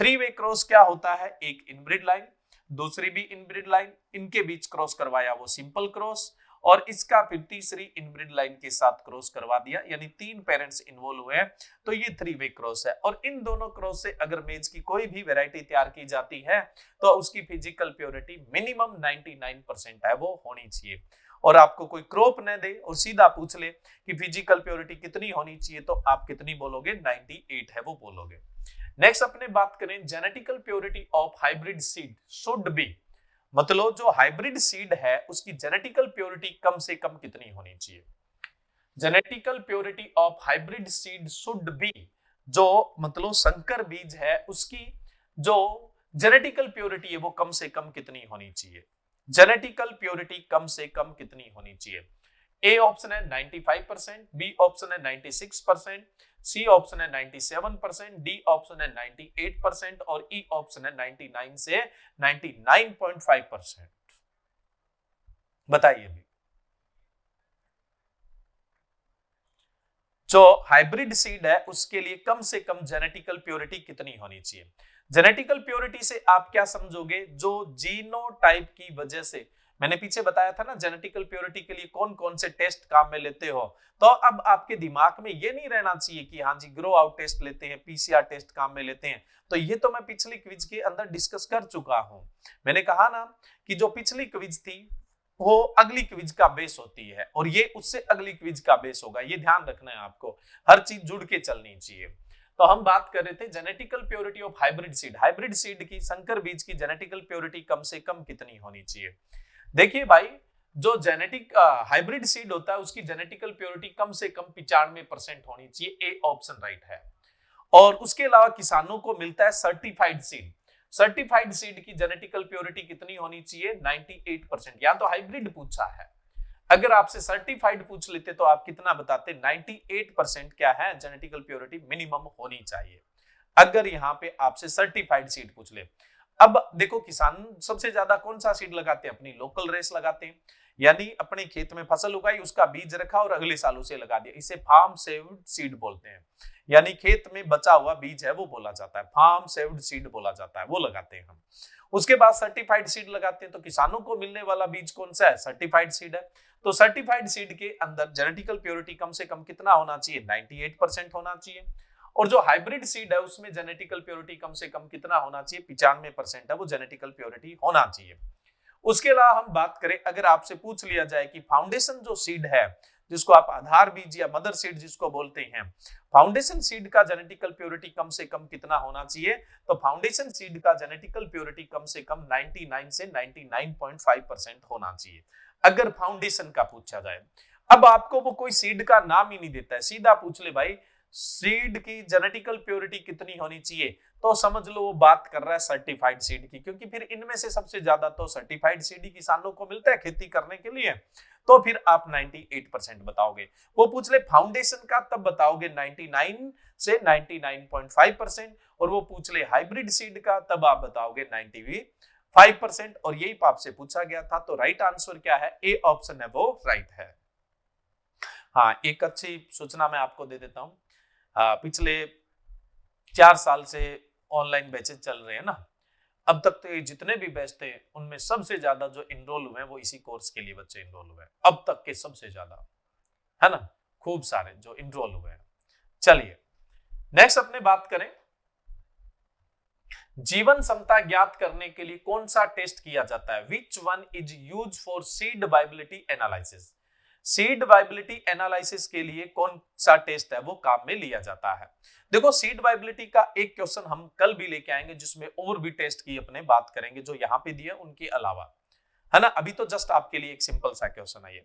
3 वे क्रॉस क्या होता है? एक इनब्रिड लाइन, दूसरी भी इनब्रिड लाइन, इनके बीच क्रॉस करवाया वो सिंपल क्रॉस, और इसका फिर तीसरी इनब्रिड लाइन के साथ क्रॉस करवा दिया, यानी 3 पेरेंट्स इन्वॉल्व हुए, तो ये 3 वे क्रॉस है। और इन दोनों क्रॉस से अगर मेज की कोई भी वैरायटी तैयार की जाती है तो उसकी फिजिकल प्योरिटी मिनिमम 99% है वो होनी चाहिए। और आपको कोई क्रॉप न दे और सीधा पूछ ले कि फिजिकल प्योरिटी कितनी होनी चाहिए, तो आप कितनी बोलोगे? 98 है वो बोलोगे। नेक्स्ट अपने बात करें genetical purity of hybrid seed should be, मतलब जो हाइब्रिड सीड है उसकी जेनेटिकल प्योरिटी कम से कम कितनी होनी चाहिए? Genetical purity of hybrid seed should be, जो मतलब संकर बीज है उसकी जो जेनेटिकल प्योरिटी है वो कम से कम कितनी होनी चाहिए? जेनेटिकल प्योरिटी कम से कम कितनी होनी चाहिए? ए ऑप्शन है 95%, बी ऑप्शन है 96%, सी ऑप्शन है 97%, डी ऑप्शन है 98% और ई ऑप्शन है 99 से 99.5%। बताइए भी, जो हाइब्रिड सीड है उसके लिए कम से कम जेनेटिकल प्योरिटी कितनी होनी चाहिए? जेनेटिकल प्योरिटी से आप क्या समझोगे? जो जीनोटाइप की वजह से, मैंने पीछे बताया था ना जेनेटिकल प्योरिटी के लिए कौन कौन से टेस्ट काम में लेते हो, तो अब आपके दिमाग में ये नहीं रहना चाहिए कि हाँ जी ग्रो आउट टेस्ट लेते हैं, पीसीआर टेस्ट काम में लेते हैं। तो ये तो मैं पिछली क्विज के अंदर डिस्कस कर चुका हूं। मैंने कहा ना कि जो पिछली क्विज थी वो अगली क्विज का बेस होती है और ये उससे अगली क्विज का बेस होगा, ये ध्यान रखना है आपको, हर चीज जुड़ के चलनी चाहिए। तो हम बात कर रहे थे genetical purity of hybrid seed. Hybrid seed की, संकर बीज की जेनेटिकल प्योरिटी कम से कम कितनी होनी चाहिए? देखिए भाई, जो जेनेटिक हाइब्रिड सीड होता है उसकी जेनेटिकल प्योरिटी कम से कम 95% होनी चाहिए। ए ऑप्शन राइट है। और उसके अलावा किसानों को मिलता है सर्टिफाइड सीड। सर्टिफाइड सीड की जेनेटिकल प्योरिटी कितनी होनी चाहिए? 98%। या तो हाइब्रिड पूछा है, अगर आपसे सर्टिफाइड पूछ लेते तो आप कितना बताते? 98% क्या है जेनेटिकल प्योरिटी मिनिमम होनी चाहिए, अगर यहाँ पे आपसे सर्टिफाइड सीड पूछ ले। अब देखो, किसान सबसे ज्यादा कौन सा सीड लगाते हैं? अपनी लोकल रेस लगाते हैं, यानी अपने खेत में फसल उगाई, उसका बीज रखा और अगले साल उसे लगा दिया। इसे फार्म सेव्ड सीड बोलते हैं, यानी खेत में बचा हुआ बीज है वो बोला जाता है, फार्म सेव्ड सीड बोला जाता है, वो लगाते हैं हम। उसके बाद सर्टिफाइड सीड लगाते हैं, तो किसानों को मिलने वाला बीज कौन सा है? सर्टिफाइड सीड है। तो सर्टिफाइड सीड के अंदर जेनेटिकल प्योरिटी कम से कम कितना होना चाहिए? 98% होना चाहिए। और जो हाइब्रिड सीड है उसमें जेनेटिकल प्योरिटी कम से कम कितना होना चाहिए? 95% है वो जेनेटिकल प्योरिटी होना चाहिए। उसके अलावा हम बात करें, अगर आपसे पूछ लिया जाए कि फाउंडेशन जो सीड है, जिसको आप आधार बीज या मदर सीड जिसको बोलते हैं, फाउंडेशन सीड का जेनेटिकल प्योरिटी कम से कम कितना होना चाहिए? तो फाउंडेशन सीड का जेनेटिकल प्योरिटी कम से कम 99 से 99.5% होना चाहिए, अगर फाउंडेशन का पूछा जाए। अब आपको वो कोई सीड का नाम ही नहीं देता है, सीधा पूछ ले भाई सीड की जेनेटिकल प्योरिटी कितनी होनी चाहिए, तो समझ लो वो बात कर रहा है सर्टिफाइड सीड की, क्योंकि फिर इनमें से सबसे ज्यादा तो सर्टिफाइड सीड ही किसानों को मिलता है खेती करने के लिए। तो फिर आप 98% बताओगे। वो पूछ ले फाउंडेशन का, तब बताओगे 99 से 99.5%, और वो पूछ ले हाइब्रिड सीड का, तब आप बताओगे 95%। और यही आपसे पूछा गया था, तो राइट आंसर क्या है? ए ऑप्शन है वो राइट है। हाँ, एक अच्छी सूचना मैं आपको दे देता हूं। पिछले 4 साल से ऑनलाइन बैचेस चल रहे हैं ना, अब तक तो ये जितने भी बैच थे उनमें सबसे ज्यादा जो इनरोल हुए हैं वो इसी कोर्स के लिए बच्चे इनरोल हुए हैं, अब तक के सबसे ज्यादा, है ना, खूब सारे जो इनरोल हुए हैं। चलिए नेक्स्ट अपने बात करें, जीवन क्षमता ज्ञात करने के लिए कौन सा टेस्ट किया जाता है? Which one is use for seed viability analysis? Seed viability analysis के लिए कौन सा टेस्ट है वो काम में लिया जाता है? देखो, सीड वायबिलिटी का एक क्वेश्चन हम कल भी लेके आएंगे जिसमें और भी टेस्ट की अपने बात करेंगे जो यहाँ पे दिए उनके अलावा, है ना। अभी तो जस्ट आपके लिए एक सिंपल सा क्वेश्चन है ये,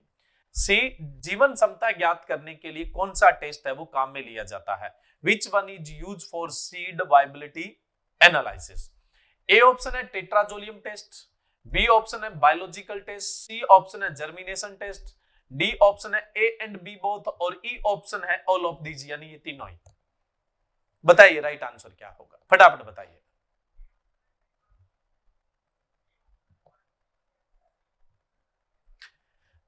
जीवन क्षमता ज्ञात करने के लिए कौन सा टेस्ट है वो काम में लिया जाता है? Which one is use for seed viability analysis? A option है टेट्राजोलियम टेस्ट, बी ऑप्शन है बायोलॉजिकल टेस्ट, सी ऑप्शन है जर्मिनेशन टेस्ट, डी ऑप्शन है ए एंड बी बोथ, और ई ऑप्शन है ऑल ऑफ दीज, यानी ये तीनों ही। बताइए राइट आंसर क्या होगा, फटाफट बताइए।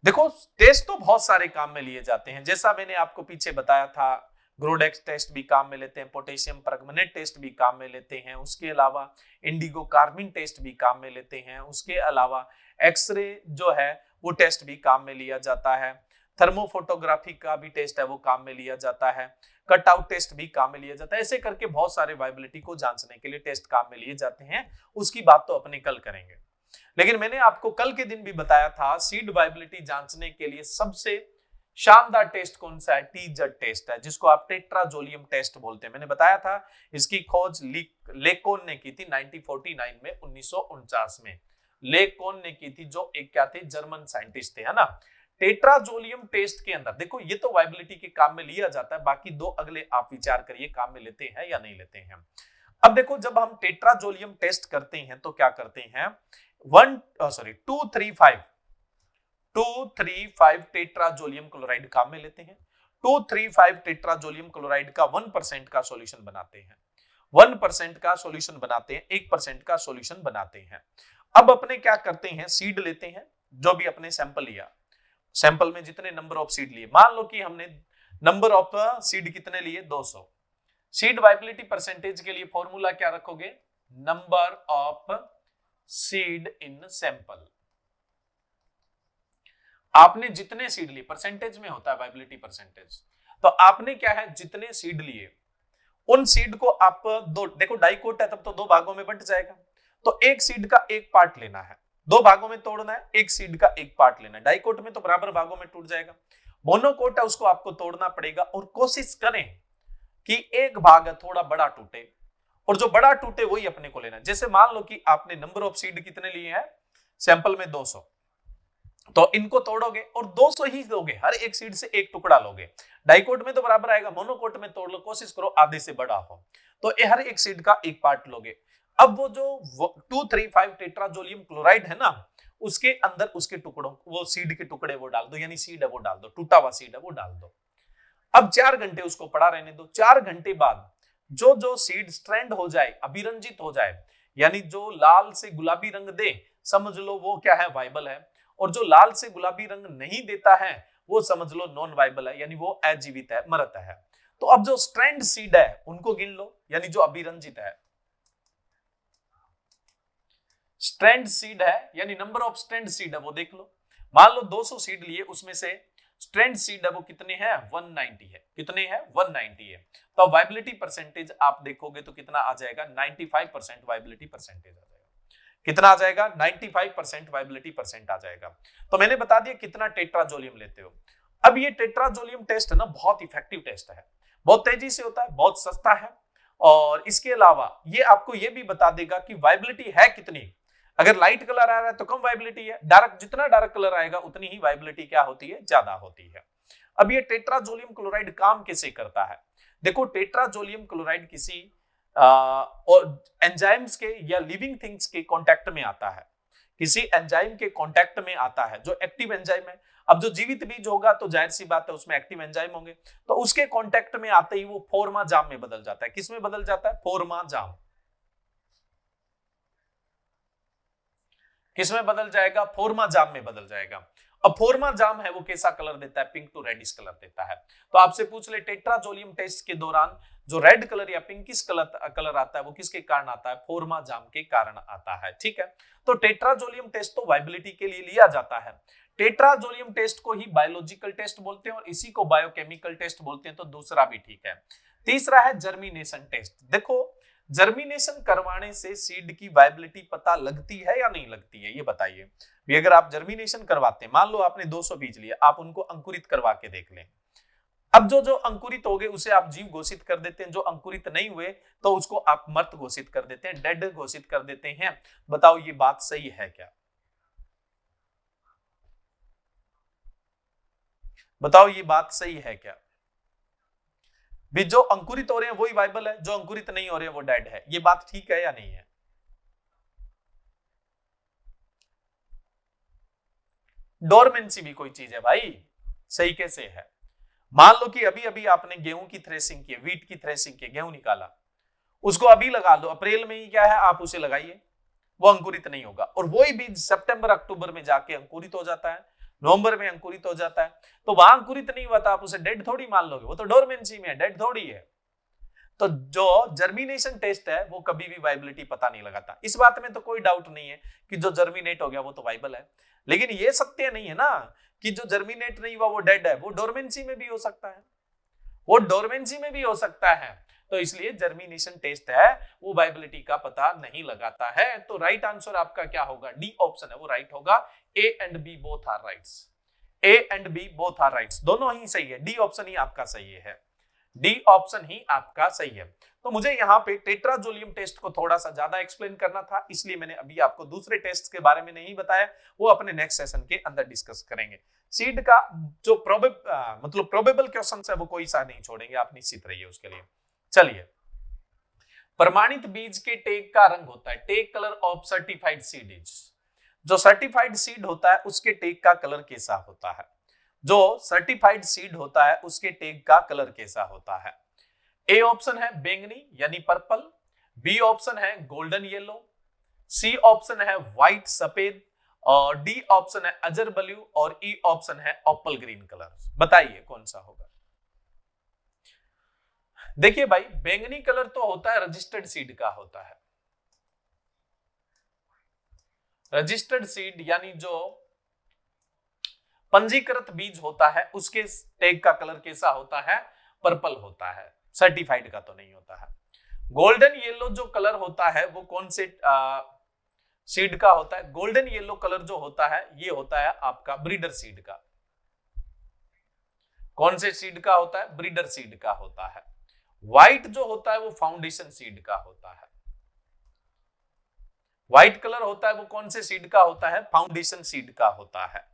देखो, टेस्ट तो बहुत सारे काम में लिए जाते हैं, जैसा मैंने आपको पीछे बताया था, ग्रोडेक्स टेस्ट भी काम में लेते हैं, पोटेशियम परमैंगनेट टेस्ट भी काम में लेते हैं, उसके अलावा इंडिगो कार्बिन टेस्ट भी काम में लेते हैं, उसके अलावा एक्सरे जो है वो टेस्ट भी काम में लिया जाता है, थर्मोफोटोग्राफी का भी टेस्ट है वो काम में लिया जाता है, कटआउट टेस्ट भी काम में लिया जाता है। ऐसे करके बहुत सारे वायबिलिटी को जांचने के लिए टेस्ट काम में लिए जाते हैं, उसकी बात तो अपने कल करेंगे। लेकिन मैंने आपको कल के दिन भी बताया था, सीड वायबिलिटी जांचने के लिए सबसे शानदार टेस्ट कौन सा है? टीजेड टेस्ट है, जिसको आप टेट्राजोलियम टेस्ट बोलते हैं। मैंने बताया था इसकी खोज लेकोन ने की थी 1949 में, 1949 में। लेकोन ने की थी, जो एक क्या थे, जर्मन साइंटिस्ट थे, है ना। टेट्राजोलियम टेस्ट के अंदर देखो, ये तो वाइबिलिटी के काम में लिया जाता है, बाकी दो अगले आप विचार करिए काम में लेते हैं या नहीं लेते हैं। अब देखो, जब हम टेट्राजोलियम टेस्ट करते हैं तो क्या करते हैं, 235 टेट्राजोलियम क्लोराइड काम में लेते हैं। 235 टेट्राजोलियम क्लोराइड का 1% का सॉल्यूशन बनाते हैं, 1% का सॉल्यूशन बनाते हैं, 1% का सॉल्यूशन बनाते हैं। अब अपने क्या करते हैं, सीड लेते हैं, जो भी अपने सैंपल लिया, सैंपल में जितने नंबर ऑफ सीड लिए, मान लो कि हमने नंबर ऑफ सीड कितने लिए, 200। सीड वाइबिलिटी परसेंटेज के लिए फॉर्मूला क्या रखोगे, number of seed in sample. आपने जितने सीड लिए, परसेंटेज में होता है वाइबिलिटी परसेंटेज, तो आपने क्या है, जितने सीड लिए उन सीड को आप दो, देखो डाइकोट है तब तो दो भागों में बंट जाएगा, तो एक सीड का एक पार्ट लेना है, दो भागों में तोड़ना है, एक सीड का एक पार्ट लेना है। डाइकोट में तो बराबर भागों में टूट जाएगा, मोनोकोट है उसको आपको तोड़ना पड़ेगा, और कोशिश करें कि एक भाग है थोड़ा बड़ा टूटे, और जो बड़ा टूटे वही अपने को लेना है। जैसे मान लो कि आपने नंबर ऑफ सीड कितने लिए हैं सैंपल में, 200, तो इनको तोड़ोगे और 200 ही लोगे, हर एक सीड से एक टुकड़ा लोगे। डाइकोट में तो बराबर आएगा, मोनोकोट में तोड़ लो, कोशिश करो आधे से बड़ा हो, तो हर एक सीड का एक पार्ट लोगे। अब वो जो 235 टेट्राजोलियम क्लोराइड है ना, उसके अंदर उसके टुकड़ों, वो सीड के टुकड़े वो डाल दो, यानी सीड है वो डाल दो, टूटा हुआ सीड है वो डाल दो। अब 4 घंटे उसको पड़ा रहने दो। 4 घंटे बाद जो जो सीड स्ट्रैंड हो जाए, अभिरंजित हो जाए, यानी जो लाल से गुलाबी रंग दे, समझ लो वो क्या है, वाइबल है, और जो लाल से गुलाबी रंग नहीं देता है वो समझ लो नॉन वाइबल है, यानी वो अजीवित है, मृत है। तो अब जो स्ट्रैंड सीड है उनको गिन लो, यानी जो अभिरंजित है, स्ट्रैंड सीड है, यानी नंबर ऑफ स्ट्रैंड सीड है वो देख लो। मान लो 200 सीड लिए, उसमें से स्ट्रैंड सीड है वो कितने हैं, 190 है। कितने हैं, 190 है। तो वाइबिलिटी परसेंटेज आप देखोगे तो कितना आ जाएगा, 95% वाइबिलिटी परसेंटेज आ जाएगा। कितना आ जाएगा, 95% वाइबिलिटी परसेंट आ जाएगा। तो मैंने बता दिया कितना टेट्राजोलियम लेते हो। अब ये टेट्राजोलियम टेस्ट है ना, बहुत इफेक्टिव टेस्ट है, बहुत तेजी से होता है, बहुत सस्ता है, और इसके अलावा ये आपको ये भी बता देगा कि वाइबिलिटी है कितनी। अगर लाइट कलर आ रहा है तो कम वाइबिलिटी है, डार्क, जितना डार्क कलर आएगा उतनी ही वाइबिलिटी क्या होती है, ज्यादा होती है। अब ये टेट्राजोलियम क्लोराइड काम कैसे करता है, देखो टेट्राजोलियम क्लोराइड किसी एंजाइम्स के या लिविंग थिंग्स के कांटेक्ट में आता है, किसी एंजाइम के कांटेक्ट में आता है जो एक्टिव एंजाइम है। अब जो जीवित बीज होगा तो जाहिर सी बात है उसमें एक्टिव एंजाइम होंगे, तो उसके कांटेक्ट में आते ही वो फोर्मा जाम में बदल जाता है। किस में बदल जाता है, फोर्मा जाम। किसमें बदल जाएगा, फोर्मा जाम में बदल जाएगा। अब फोर्मा जाम है वो कैसा कलर देता है, पिंक टू रेडिश कलर देता है। तो आपसे पूछ ले टेट्राजोलियम टेस्ट के दौरान जो रेड कलर या पिंकिश कलर आता है वो किसके कारण आता है, फोर्मा जाम के कारण आता है। ठीक है, तो टेट्राजोलियम टेस्ट तो वाइबिलिटी के लिए लिया जाता है। टेट्राजोलियम टेस्ट को ही बायोलॉजिकल टेस्ट बोलते हैं और इसी को बायोकेमिकल टेस्ट बोलते हैं, तो दूसरा भी ठीक है। तीसरा है जर्मिनेशन टेस्ट। देखो जर्मिनेशन करवाने से सीड की वाइबिलिटी पता लगती है या नहीं लगती है, ये बताइए। अगर आप जर्मिनेशन करवाते हैं, मान लो आपने 200 बीज लिए, आप उनको अंकुरित करवा के देख लें। अब जो जो अंकुरित हो गए उसे आप जीव घोषित कर देते हैं, जो अंकुरित नहीं हुए तो उसको आप मृत घोषित कर देते हैं, डेड घोषित कर देते हैं। बताओ ये बात सही है क्या, बताओ ये बात सही है क्या। भी जो अंकुरित हो रहे हैं वही वाइबल है, जो अंकुरित नहीं हो रहे हैं वो डेड है। ये बात ठीक है या नहीं है। डोरमेंसी भी कोई चीज है भाई, सही कैसे है। मान लो कि अभी अभी आपने गेहूं की थ्रेसिंग की, वीट की थ्रेसिंग की, गेहूं निकाला, उसको अभी लगा लो, अप्रैल में ही क्या है आप उसे लगाइए, वो अंकुरित नहीं होगा। और वही बीज सितंबर अक्टूबर में जाके अंकुरित हो जाता है, नवंबर में अंकुरित हो जाता है, तो वहां अंकुरित नहीं हुआ था, आप उसे डेड थोड़ी मान लोगे, वो तो डोरमेंसी में है, डेड थोड़ी है। तो जो जर्मिनेशन टेस्ट है वो कभी भी वाइबिलिटी पता नहीं लगाता। इस बात में तो कोई डाउट नहीं है कि जो जर्मिनेट हो गया वो तो वाइबल है, लेकिन ये सत्य नहीं है ना कि जो जर्मिनेट नहीं हुआ वो डेड है। वो डोरमेंसी में भी हो सकता है, वो डोरमेंसी में भी हो सकता है। तो इसलिए जर्मिनेशन टेस्ट है वो वाइबिलिटी का पता नहीं लगाता है। तो राइट आंसर आपका क्या होगा, डी ऑप्शन है वो राइट होगा। A and B both are rights, A and B both are rights, दोनों ही सही है, डी ऑप्शन ही आपका सही है। डी ऑप्शन ही आपका सही है। तो मुझे यहाँ पे टेट्राजोलियम टेस्ट को थोड़ा सा ज्यादा एक्सप्लेन करना था, इसलिए मैंने अभी आपको दूसरे टेस्ट के बारे में नहीं बताया, वो अपने नेक्स्ट सेशन के अंदर डिस्कस करेंगे। सीड का जो प्रोबेबल क्वेश्चन है वो कोई सा नहीं छोड़ेंगे, आप निश्चित रहिए उसके लिए। चलिए, प्रमाणित बीज के टेग का रंग होता है, tag colour of certified seed is. जो सर्टिफाइड सीड होता है उसके टेग का कलर कैसा होता है? जो सर्टिफाइड सीड होता है उसके टेग का कलर कैसा होता है? ए ऑप्शन है बैंगनी यानी पर्पल, बी ऑप्शन है गोल्डन येलो, सी ऑप्शन है व्हाइट सफेद, और डी ऑप्शन है अजर ब्लू, और ई ऑप्शन है ऑपल ग्रीन कलर। बताइए कौन सा होगा? देखिए भाई, बैंगनी कलर तो होता है रजिस्टर्ड सीड का होता है। रजिस्टर्ड सीड यानी जो पंजीकृत बीज होता है उसके टैग का कलर कैसा होता है? पर्पल होता है, सर्टिफाइड का तो नहीं होता है। गोल्डन येलो जो कलर होता है वो कौन से सीड का होता है? गोल्डन येलो कलर जो होता है ये होता है आपका ब्रीडर सीड का। कौन से सीड का होता है? ब्रीडर सीड का होता है। व्हाइट जो होता है वो फाउंडेशन सीड का होता है। व्हाइट कलर होता है वो कौन से सीड का होता है? फाउंडेशन सीड का होता है।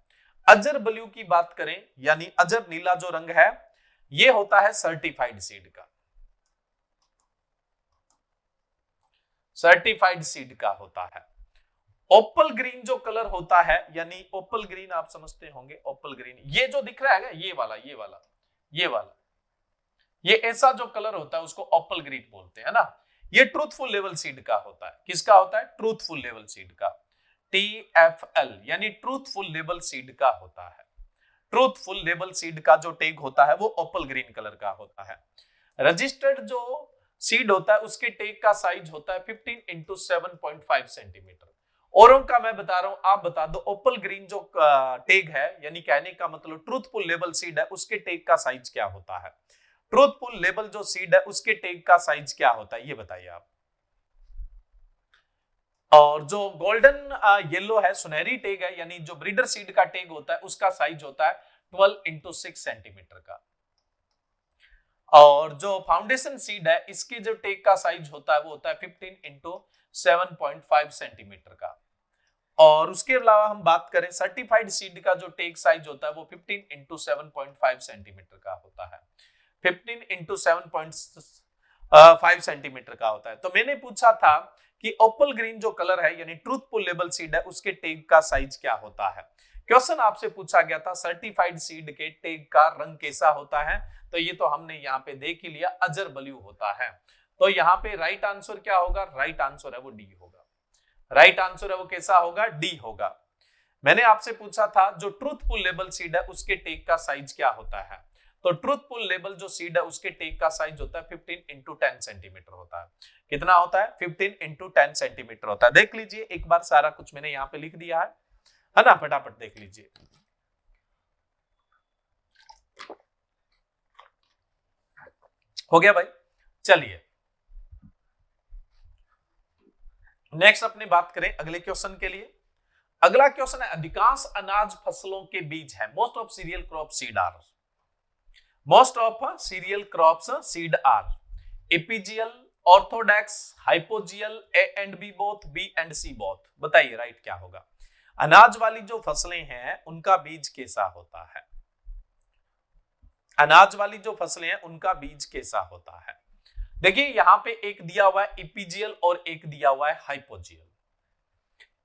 अजर ब्लू की बात करें यानी अजर नीला जो रंग है ये होता है सर्टिफाइड सीड का। सर्टिफाइड सीड का होता है। ओपल ग्रीन जो कलर होता है यानी ओपल ग्रीन आप समझते होंगे, ओपल ग्रीन ये जो दिख रहा है ये वाला ये ऐसा जो कलर होता है उसको ओपल ग्रीन बोलते हैं ना। ये ट्रूथफुल लेवल सीड का होता है। किसका होता है? ट्रूथफुल लेवल सीड का, TFL यानी ट्रूथफुल लेवल सीड का होता है। ट्रूथफुल लेवल सीड का जो टैग होता है वो ओपल ग्रीन कलर का होता है। रजिस्टर्ड जो सीड होता है उसके टैग का साइज होता है 15 into 7.5 सेंटीमीटर। औरों का मैं बता रहा हूं, आप बता दो ओपल ग्रीन जो टैग है यानी कहने का मतलब ट्रूथफुल लेवल सीड है उसके टैग का साइज क्या होता है? ट्रूथफुल लेवल जो सीड है उसके टैग का साइज क्या होता है ये बताइए आप। और जो गोल्डन येलो है, सुनहरी टैग है यानी जो ब्रीडर सीड का टैग होता है उसका साइज होता है 12 into 6 सेंटीमीटर का। और जो फाउंडेशन सीड है इसके जो टैग का साइज होता है वो होता है 15 into 7.5 सेंटीमीटर का। और उसके अलावा हम बात करें सर्टिफाइड सीड का जो टैग साइज होता है वो 15 into 7.5 सेंटीमीटर का होता है। 15 into 7.5 सेंटीमीटर का होता है। तो मैंने पूछा था कि ओपल ग्रीन जो कलर है यानी ट्रूथफुल लेवल सीड है उसके टैग का साइज क्या होता है। क्वेश्चन आपसे पूछा गया था सर्टिफाइड सीड के टैग का रंग कैसा होता है, तो ये तो हमने यहाँ पे देख ही लिया, अजर ब्लू होता है। तो यहाँ पे राइट आंसर क्या होगा? राइट आंसर है वो डी होगा। राइट आंसर है वो कैसा होगा? डी होगा। मैंने आपसे पूछा था जो ट्रूथफुल लेवल सीड है उसके टैग का साइज क्या होता है, तो ट्रूथफुल लेवल जो सीड है उसके टैग का साइज होता है 15 into 10 सेंटीमीटर होता है। कितना होता है? 15 into 10 सेंटीमीटर होता है। देख लीजिए एक बार, सारा कुछ मैंने यहाँ पे लिख दिया है ना, फटाफट देख लीजिए। हो गया भाई। चलिए नेक्स्ट अपनी बात करें अगले क्वेश्चन के लिए। अगला क्वेश्चन है अधिकांश अनाज फसलों के बीज है। Most of cereal crop seed are. Most of cereal crops seed are epigeal, orthodox, hypogeal, A and B both, B and C both. बताइए राइट क्या होगा? अनाज वाली जो फसलें हैं उनका बीज कैसा होता है? अनाज वाली जो फसलें हैं उनका बीज कैसा होता है? देखिए यहां पे एक दिया हुआ है एपीजियल और एक दिया हुआ है हाइपोजियल।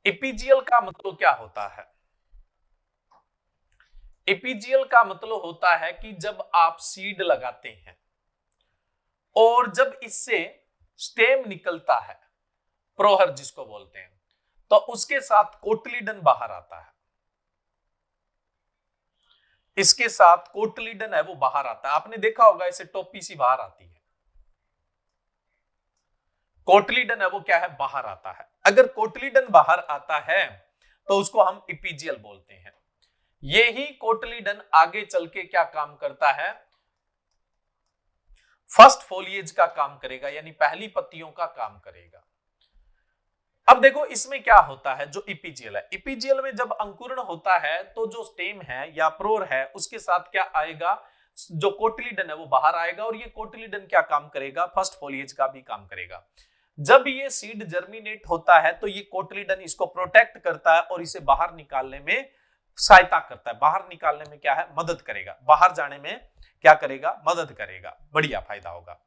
एपीजियल का मतलब क्या होता है? एपीजियल का मतलब होता है कि जब आप सीड लगाते हैं और जब इससे स्टेम निकलता है, प्रोहर जिसको बोलते हैं, तो उसके साथ कोटलीडन बाहर आता है। इसके साथ कोटलीडन है वो बाहर आता है। आपने देखा होगा इसे टोपी सी बाहर आती है। कोटलीडन है वो क्या है? बाहर आता है। अगर कोटलीडन बाहर आता है तो उसको हम एपीजियल बोलते हैं। ये ही कोटलीडन आगे चल के क्या काम करता है? फर्स्ट फोलिएज का काम करेगा यानी पहली पत्तियों का काम करेगा। अब देखो इसमें क्या होता है, जो एपीजियल है, एपीजियल में जब अंकुरण होता है तो जो स्टेम है या प्रोर है उसके साथ क्या आएगा? जो कोटिलीडन है वो बाहर आएगा और ये कोटिलीडन क्या काम करेगा, फर्स्ट फोलिएज का भी काम करेगा। जब ये सीड जर्मिनेट होता है तो ये कोटिलीडन इसको प्रोटेक्ट करता है और इसे बाहर निकालने में सहायता करता है, बाहर निकालने में क्या है, मदद करेगा, बाहर जाने में क्या करेगा, मदद करेगा, बढ़िया फायदा होगा।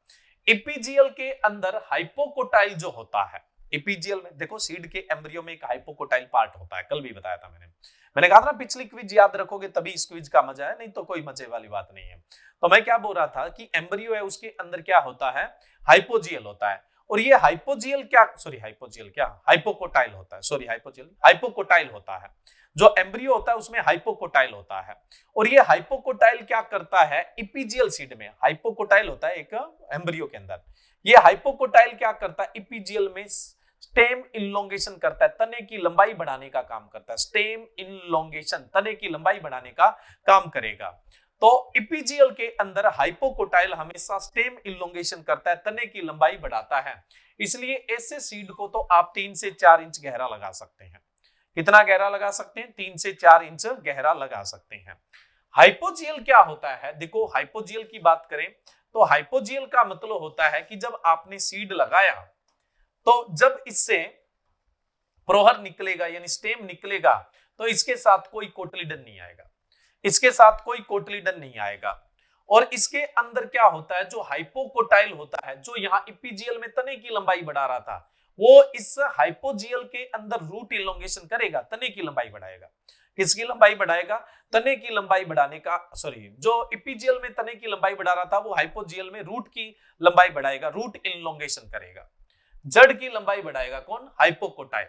एपीजीएल के अंदर हाइपोकोटाइल जो होता है, एपीजीएल में देखो सीड के एम्ब्रियो में एक हाइपोकोटाइल पार्ट होता है, कल भी बताया था मैंने कहा था ना पिछली क्विज याद रखोगे तभी इस क्विज का मजा है, नहीं तो कोई मजे वाली बात नहीं है। तो मैं क्या बोल रहा था कि एम्ब्रियो है उसके अंदर क्या होता है, हाइपोजीएल होता है और ये हाइपोकोटाइल होता है, हाइपोकोटाइल होता है। जो एम्ब्रियो होता है उसमें हाइपोकोटाइल होता है और ये हाइपोकोटाइल क्या करता है, एपीजीएल सीड में हाइपोकोटाइल होता है एक एम्ब्रियो के अंदर, ये हाइपोकोटाइल क्या करता है, एपीजीएल में स्टेम इनलोंगेशन करता है, तने की लंबाई बढ़ाने का काम करता है, स्टेम इनलोंगेशन तने की लंबाई बढ़ाने का काम करेगा। तो एपीजीएल के अंदर हाइपोकोटाइल हमेशा स्टेम इनलोंगेशन करता है, तने की लंबाई बढ़ाता है, इसलिए ऐसे सीड को तो आप 3 से 4 इंच गहरा लगा सकते हैं। कितना गहरा लगा सकते हैं, 3 से 4 इंच गहरा लगा सकते हैं। हाइपोजीएल क्या होता है, देखो हाइपोजीएल की बात करें तो हाइपोजीएल का मतलब होता है कि जब आपने सीड लगाया तो जब इससे प्रोहर निकलेगा यानी स्टेम निकलेगा तो इसके साथ कोई कोटिलीडन नहीं आएगा, इसके साथ कोई कोटिलीडन नहीं आएगा और इसके अंदर क्या होता है, जो हाइपोकोटाइल होता है, जो यहाँ एपीजीएल में तने की लंबाई बढ़ा रहा था, वो इस हाइपोजीएल के अंदर रूट इलोंगेशन करेगा, तने की लंबाई बढ़ाएगा। किसकी लंबाई बढ़ाएगा, तने की लंबाई बढ़ाने का, जो एपीजीएल में तने की लंबाई बढ़ा रहा था वो हाइपोजीएल में रूट की लंबाई बढ़ाएगा, रूट इलोंगेशन करेगा। जड़ की लंबाई बढ़ाएगा कौन, हाइपोकोटाइल,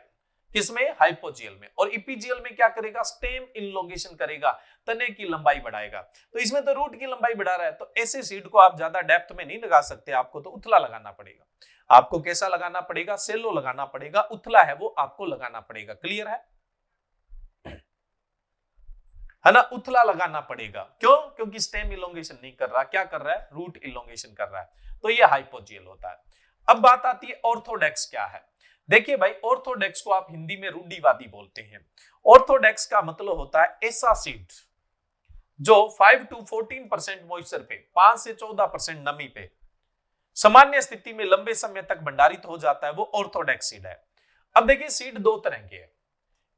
किसमें, हाइपोजीएल में, और एपीजीएल में क्या करेगा, स्टेम इनलोंगेशन करेगा, तने की लंबाई बढ़ाएगा। तो इसमें तो रूट की लंबाई बढ़ा रहा है, तो ऐसे सीड को आप ज्यादा डेप्थ में नहीं लगा सकते, आपको तो उथला लगाना पड़ेगा। आपको कैसा लगाना पड़ेगा, सेलो लगाना पड़ेगा, उथला है वो आपको लगाना पड़ेगा। क्लियर है ना, उथला लगाना पड़ेगा। क्यों, क्योंकि स्टेम इलोंगेशन नहीं कर रहा, क्या कर रहा है, रूट इलोंगेशन कर रहा है। तो ये हाइपोजीएल होता है। अब बात आती है ऑर्थोडेक्स क्या है। देखिए भाई, ऑर्थोडेक्स को आप हिंदी में रूढ़िवादी बोलते हैं। ऑर्थोडेक्स का मतलब होता है ऐसा सीड जो 5 to 14% मॉइस्चर पे, 5 से 14% नमी पे सामान्य स्थिति में लंबे समय तक भंडारित हो जाता है, वो ऑर्थोडेक्स सीड है। अब देखिए सीड दो तरह के हैं,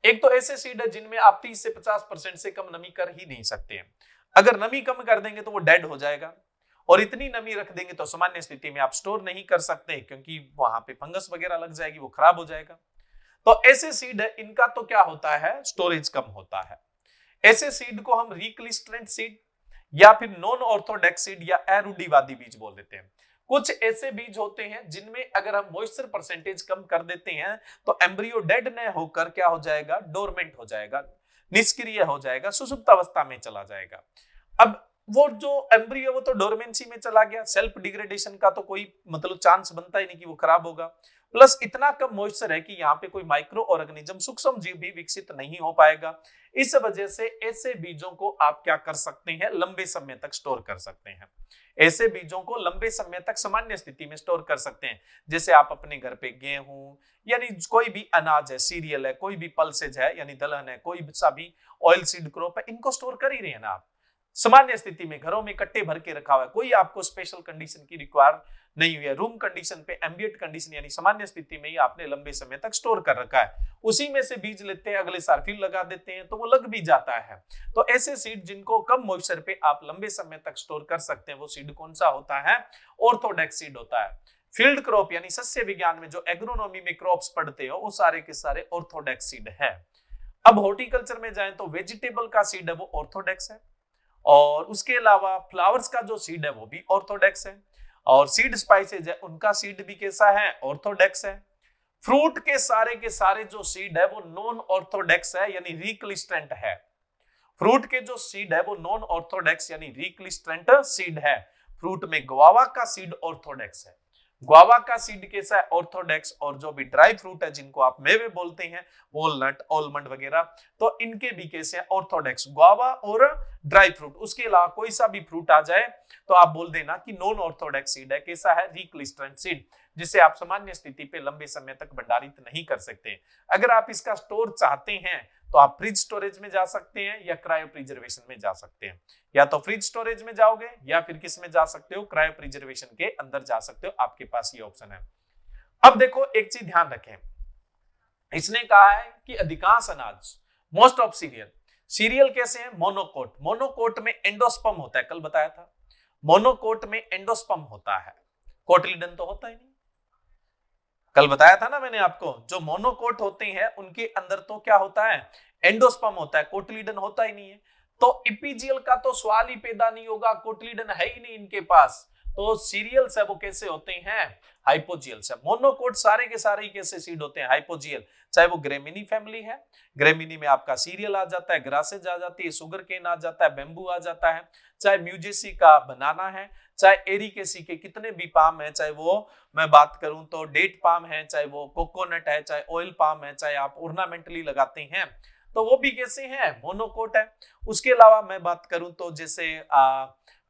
एक तो ऐसे सीड है जिनमें आप 30 से 50% से कम नमी कर ही नहीं सकते हैं। अगर नमी कम कर देंगे तो वो डेड हो जाएगा, और इतनी नमी रख देंगे तो सामान्य स्थिति में आप स्टोर नहीं कर सकते, क्योंकि वहां पे फंगस वगैरह लग जाएगी, वो खराब हो जाएगा। तो ऐसे सीड है, इनका तो क्या होता है, स्टोरेज कम होता है। ऐसे सीड को हम रिक्लिस्ट्रेंट सीड या फिर नॉन ऑर्थोडॉक्स सीड या अरूढ़िवादी बीज बोल देते हैं। कुछ ऐसे बीज होते हैं जिनमें अगर हम मॉइस्चर परसेंटेज कम कर देते हैं तो एम्ब्रियो डेड न होकर क्या हो जाएगा, डोरमेंट हो जाएगा, निष्क्रिय हो जाएगा, सुसुप्त अवस्था में चला जाएगा। अब वो जो एम्ब्रियो वो तो डोरमेंसी में चला गया, सेल्फ डिग्रेडेशन का तो कोई मतलब चांस बनता ही नहीं कि वो खराब होगा। प्लस इतना कम मॉइस्चर है कि यहाँ पे कोई माइक्रो ऑर्गेनिज्म, सूक्ष्म जीव भी विकसित नहीं हो पाएगा। इस वजह से ऐसे बीजों को आप क्या कर सकते हैं, लंबे समय तक स्टोर कर सकते हैं। ऐसे बीजों को लंबे समय तक सामान्य स्थिति में स्टोर कर सकते हैं। जैसे आप अपने घर पे गेहूं यानी कोई भी अनाज है, सीरियल है, कोई भी पल्सेज है यानी दलहन है, कोई सा भी ऑयल सीड क्रॉप है, इनको स्टोर कर ही रहे हैं ना आप। सामान्य स्थिति में घरों में कट्टे भर के रखा हुआ है, कोई आपको स्पेशल कंडीशन की रिक्वायर नहीं हुई है। रूम कंडीशन पे, एम्बिएंट कंडीशन यानी सामान्य स्थिति में ही आपने लंबे समय तक स्टोर कर रखा है, उसी में से बीज लेते हैं, अगले साल फिर लगा देते हैं तो वो लग भी जाता है। तो ऐसे सीड जिनको कम मॉइस्चर पे आप लंबे समय तक स्टोर कर सकते हैं, वो सीड कौन सा होता है, ऑर्थोडॉक्स सीड होता है। फील्ड क्रॉप यानी सस्य विज्ञान में जो एग्रोनॉमी में क्रॉप्स पढ़ते हो वो सारे के सारे ऑर्थोडॉक्स सीड है। अब हॉर्टिकल्चर में जाएं तो वेजिटेबल का सीड है वो ऑर्थोडॉक्स है, और उसके अलावा फ्लावर्स का जो सीड है वो भी ऑर्थोडॉक्स है, और सीड स्पाइसेज है उनका सीड भी कैसा है, ऑर्थोडॉक्स है। फ्रूट के सारे जो सीड है वो नॉन ऑर्थोडॉक्स है यानी रिक्लिस्ट्रेंट है। फ्रूट के जो सीड है वो नॉन ऑर्थोडॉक्स यानी रिक्लिस्ट्रेंट सीड है। फ्रूट में ग्वावा का सीड ऑर्थोडॉक्स है, ग्वावा का सीड कैसा है, ऑर्थोडॉक्स। और जो भी ड्राई फ्रूट है जिनको आप मेवे बोलते हैं, वॉलनट, आलमंड वगैरह, तो इनके भी कैसे हैं, ऑर्थोडॉक्स। ग्वावा और ड्राई फ्रूट, उसके अलावा कोई सा भी फ्रूट आ जाए तो आप बोल देना कि नॉन ऑर्थोडॉक्स सीड है। कैसा है, रिक्लिस्ट्रेंट सीड, जिसे आप सामान्य स्थिति पे लंबे समय तक भंडारित नहीं कर सकते। अगर आप इसका स्टोर चाहते हैं तो आप फ्रिज स्टोरेज में जा सकते हैं या क्रायो प्रिजर्वेशन में जा सकते हैं। या तो फ्रिज स्टोरेज में जाओगे या फिर किस में जा सकते हो, क्रायो प्रिजर्वेशन के अंदर जा सकते हो, आपके पास ये ऑप्शन है। अब देखो एक चीज ध्यान रखें, इसने कहा है कि अधिकांश अनाज, मोस्ट ऑफ सीरियल कैसे हैं, मोनोकोट। मोनोकोट में एंडोस्पर्म होता है, कल बताया था, मोनोकोट में एंडोस्पर्म होता है, कोटिलिडन तो होता ही नहीं। कल बताया था ना मैंने आपको, जो मोनोकोट होते हैं उनके अंदर तो क्या होता है, एंडोस्पर्म होता है, कोटिलिडन होता ही नहीं है। तो इपीजीएल का तो सवाल ही पैदा नहीं होगा, कोटिलिडन है ही नहीं इनके पास। तो सीरियल्स है वो कैसे होते हैं, हाइपोजियल्स है। मोनोकोट सारे के सारे ही कैसे सीड होते हैं, हाइपोजियल। चाहे वो ग्रेमिनी फैमिली है, ग्रेमिनी में आपका सीरियल आ जाता है, ग्रासेज आ जाती है, सुगर केन आ जाता है, बेम्बू आ जाता है, चाहे म्यूजेसी का बनाना है, चाहे एरिकेसी के कितने भी पाम है, चाहे वो मैं बात करूं तो डेट पाम है, चाहे वो कोकोनट है, चाहे ऑयल पाम है, चाहे आप ऑर्नामेंटली लगाते हैं तो वो भी कैसे हैं, मोनोकोट है। उसके अलावा मैं बात करूं तो जैसे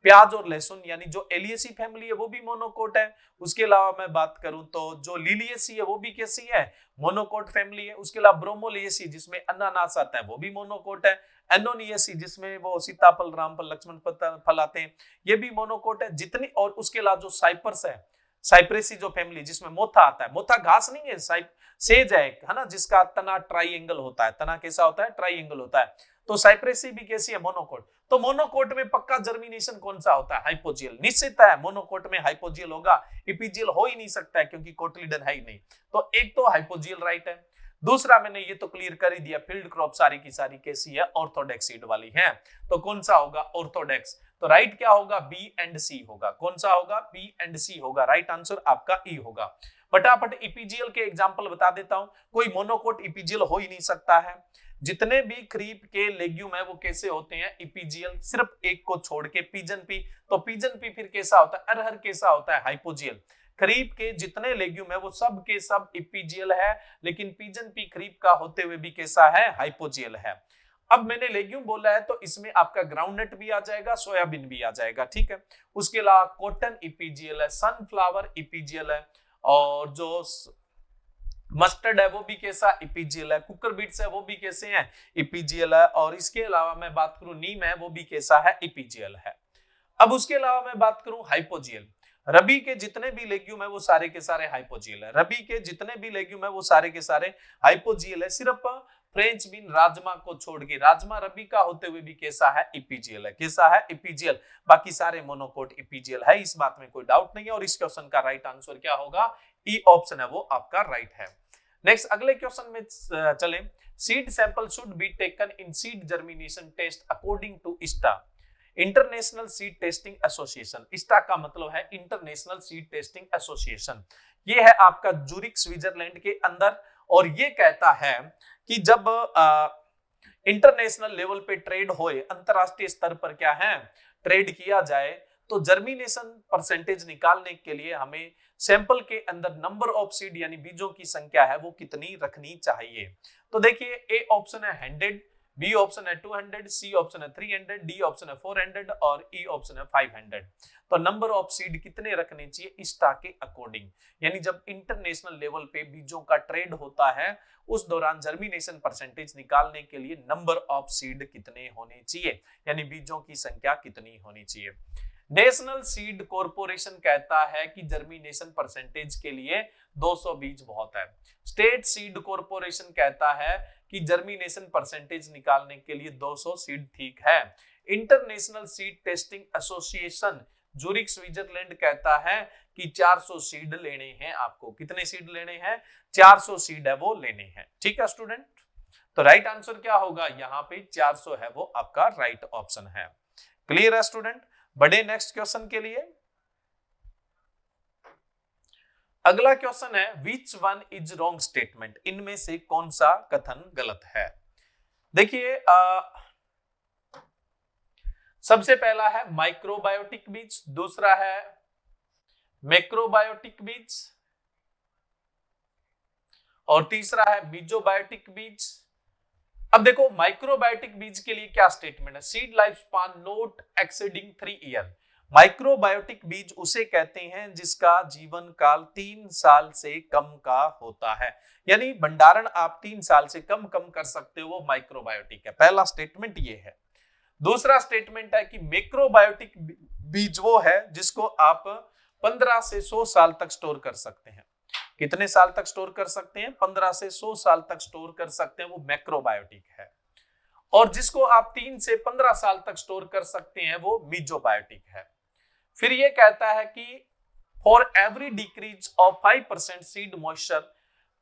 प्याज और लहसुन यानी जो एलियेसी फैमिली है वो भी मोनोकोट है। उसके अलावा मैं बात करूं तो जो लिलियेसी है वो भी कैसी है, मोनोकोट फैमिली है। उसके अलावा ब्रोमोलियेसी जिसमें अनानास आता है वो भी मोनोकोट है। एनोनियेसी जिसमें वो सीताफल, रामफल, लक्ष्मण फल आते हैं ये भी मोनोकोट है जितनी। और उसके अलावा जो साइप्रस है, साइप्रेसी जो फैमिली जिसमें मोथा आता है, मोथा घास नहीं है, सेज है ना, जिसका तना ट्राइएंगल होता है, तना कैसा होता है, ट्राइएंगल होता है। तो साइप्रेसी भी कैसी है, मोनोकोट। तो मोनोकोट में पक्का जर्मिनेशन कौन सा होता है, हाइपोजियल। निश्चित है मोनोकोट में हाइपोजियल होगा, इपीजियल हो ही नहीं सकता है क्योंकि कोटिलिडन है ही नहीं। तो एक तो हाइपोजियल राइट है। दूसरा मैंने ये तो क्लियर कर ही दिया, फील्ड क्रॉप सारी की सारी कैसी है, ऑर्थोडॉक्स सीड वाली है। तो कौन सा होगा, ऑर्थोडॉक्स। तो राइट क्या होगा, बी एंड सी होगा। कौन सा होगा, बी एंड सी होगा। राइट आंसर आपका ई होगा। फटाफट इपीजियल के एग्जांपल बता देता हूं। कोई मोनोकोट इपीजियल हो ही नहीं सकता है। जितने भी खरीफ के लेग्यूम है वो कैसे होते हैं, इपीजियल, सिर्फ एक को छोड़ के, पिजन पी। तो पिजन पी फिर कैसा होता है, अरहर कैसा होता है, हाइपोजियल। खरीफ के जितने लेग्यूम है वो सब के सब इपीजियल है, लेकिन पिजन पी खरीफ का होते हुए भी कैसा है, हाइपोजियल है। अब मैंने लेग्यूम बोला है तो इसमें आपका ग्राउंडनट भी आ जाएगा, सोयाबीन भी आ जाएगा, ठीक है। उसके अलावा कॉटन इपीजियल है, सनफ्लावर इपीजियल है, और जो मस्टर्ड है वो भी कैसा, इपीजियल है। कुकर बीट्स है वो भी कैसे हैं, इपीजियल है। और इसके अलावा मैं बात करूं नीम है वो भी कैसा है, इपीजियल है। अब उसके अलावा मैं बात करूं हाइपोजियल, रबी के जितने भी लेग्यूम है वो सारे के सारे हाइपोजियल है। रबी के जितने भी लेग्यूम है वो सारे के सारे हाइपोजियल है, सिर्फ फ्रेंच बीन, राजमा को छोड़ के। राजमा रबी का होते हुए भी कैसा है, इपीजियल है। कैसा है, इपीजियल। बाकी सारे मोनोकोट इपीजियल है, इस बात में कोई डाउट नहीं है। और इस क्वेश्चन का राइट आंसर क्या होगा, ई ऑप्शन है वो आपका राइट है। नेक्स्ट अगले क्वेश्चन में चलें। Seed sample should be taken in seed germination test according to ISTA, international seed testing association. ISTA का मतलब है इंटरनेशनल सीड टेस्टिंग एसोसिएशन। ये है आपका जूरिक, स्विट्जरलैंड के अंदर। और ये कहता है कि जब इंटरनेशनल लेवल पे ट्रेड होए, अंतरराष्ट्रीय स्तर पर क्या है, ट्रेड किया जाए, तो जर्मिनेशन परसेंटेज निकालने के लिए हमें सैंपल के अंदर नंबर ऑफ सीड यानी बीजों की संख्या है वो कितनी रखनी चाहिए। तो देखिए, ए ऑप्शन है 100, बी ऑप्शन है 200, सी ऑप्शन है 300, डी ऑप्शन है 400 और ई ऑप्शन है 500। तो नंबर ऑफ सीड कितने रखने चाहिए ISTA के अकॉर्डिंग, यानी जब इंटरनेशनल लेवल पे बीजों का ट्रेड होता है उस दौरान जर्मिनेशन परसेंटेज निकालने के लिए नंबर ऑफ सीड कितने होने चाहिए, यानी बीजों की संख्या कितनी होनी चाहिए। नेशनल सीड कॉर्पोरेशन कहता है कि जर्मिनेशन परसेंटेज के लिए 200 बीज बहुत है। स्टेट सीड कॉर्पोरेशन कहता है कि जर्मिनेशन परसेंटेज निकालने के लिए 200 सीड ठीक है। International seed testing association Zurich, Switzerland कहता है कि 400 सीड लेने हैं आपको। कितने सीड लेने हैं, 400 सीड है वो लेने हैं, ठीक है स्टूडेंट। तो राइट आंसर क्या होगा, यहाँ पे 400 है वो आपका राइट ऑप्शन है। क्लियर है स्टूडेंट। बढ़े नेक्स्ट क्वेश्चन के लिए। अगला क्वेश्चन है which one is wrong statement, इनमें से कौन सा कथन गलत है। देखिए, सबसे पहला है माइक्रोबायोटिक बीज, दूसरा है मैक्रोबायोटिक बीज, और तीसरा है मीजोबायोटिक बीज। अब देखो, माइक्रोबायोटिक बीज के लिए क्या स्टेटमेंट है, seed life span not exceeding 3 year. Microbiotic बीज उसे कहते हैं जिसका जीवन काल 3 साल से कम का होता है, यानी भंडारण आप 3 साल से कम कर सकते हो, वो माइक्रोबायोटिक है। पहला स्टेटमेंट ये है। दूसरा स्टेटमेंट है कि मैक्रोबायोटिक बीज वो है जिसको आप 15 से 100 साल तक स्टोर कर सकते हैं। कितने साल तक स्टोर कर सकते हैं? 15 से 100 साल तक स्टोर कर सकते हैं, वो मैक्रोबायोटिक है। और जिसको आप 3 से 15 साल तक स्टोर कर सकते हैं वो मीजोबायोटिक है। फिर ये कहता है कि for every decrease of 5% seed moisture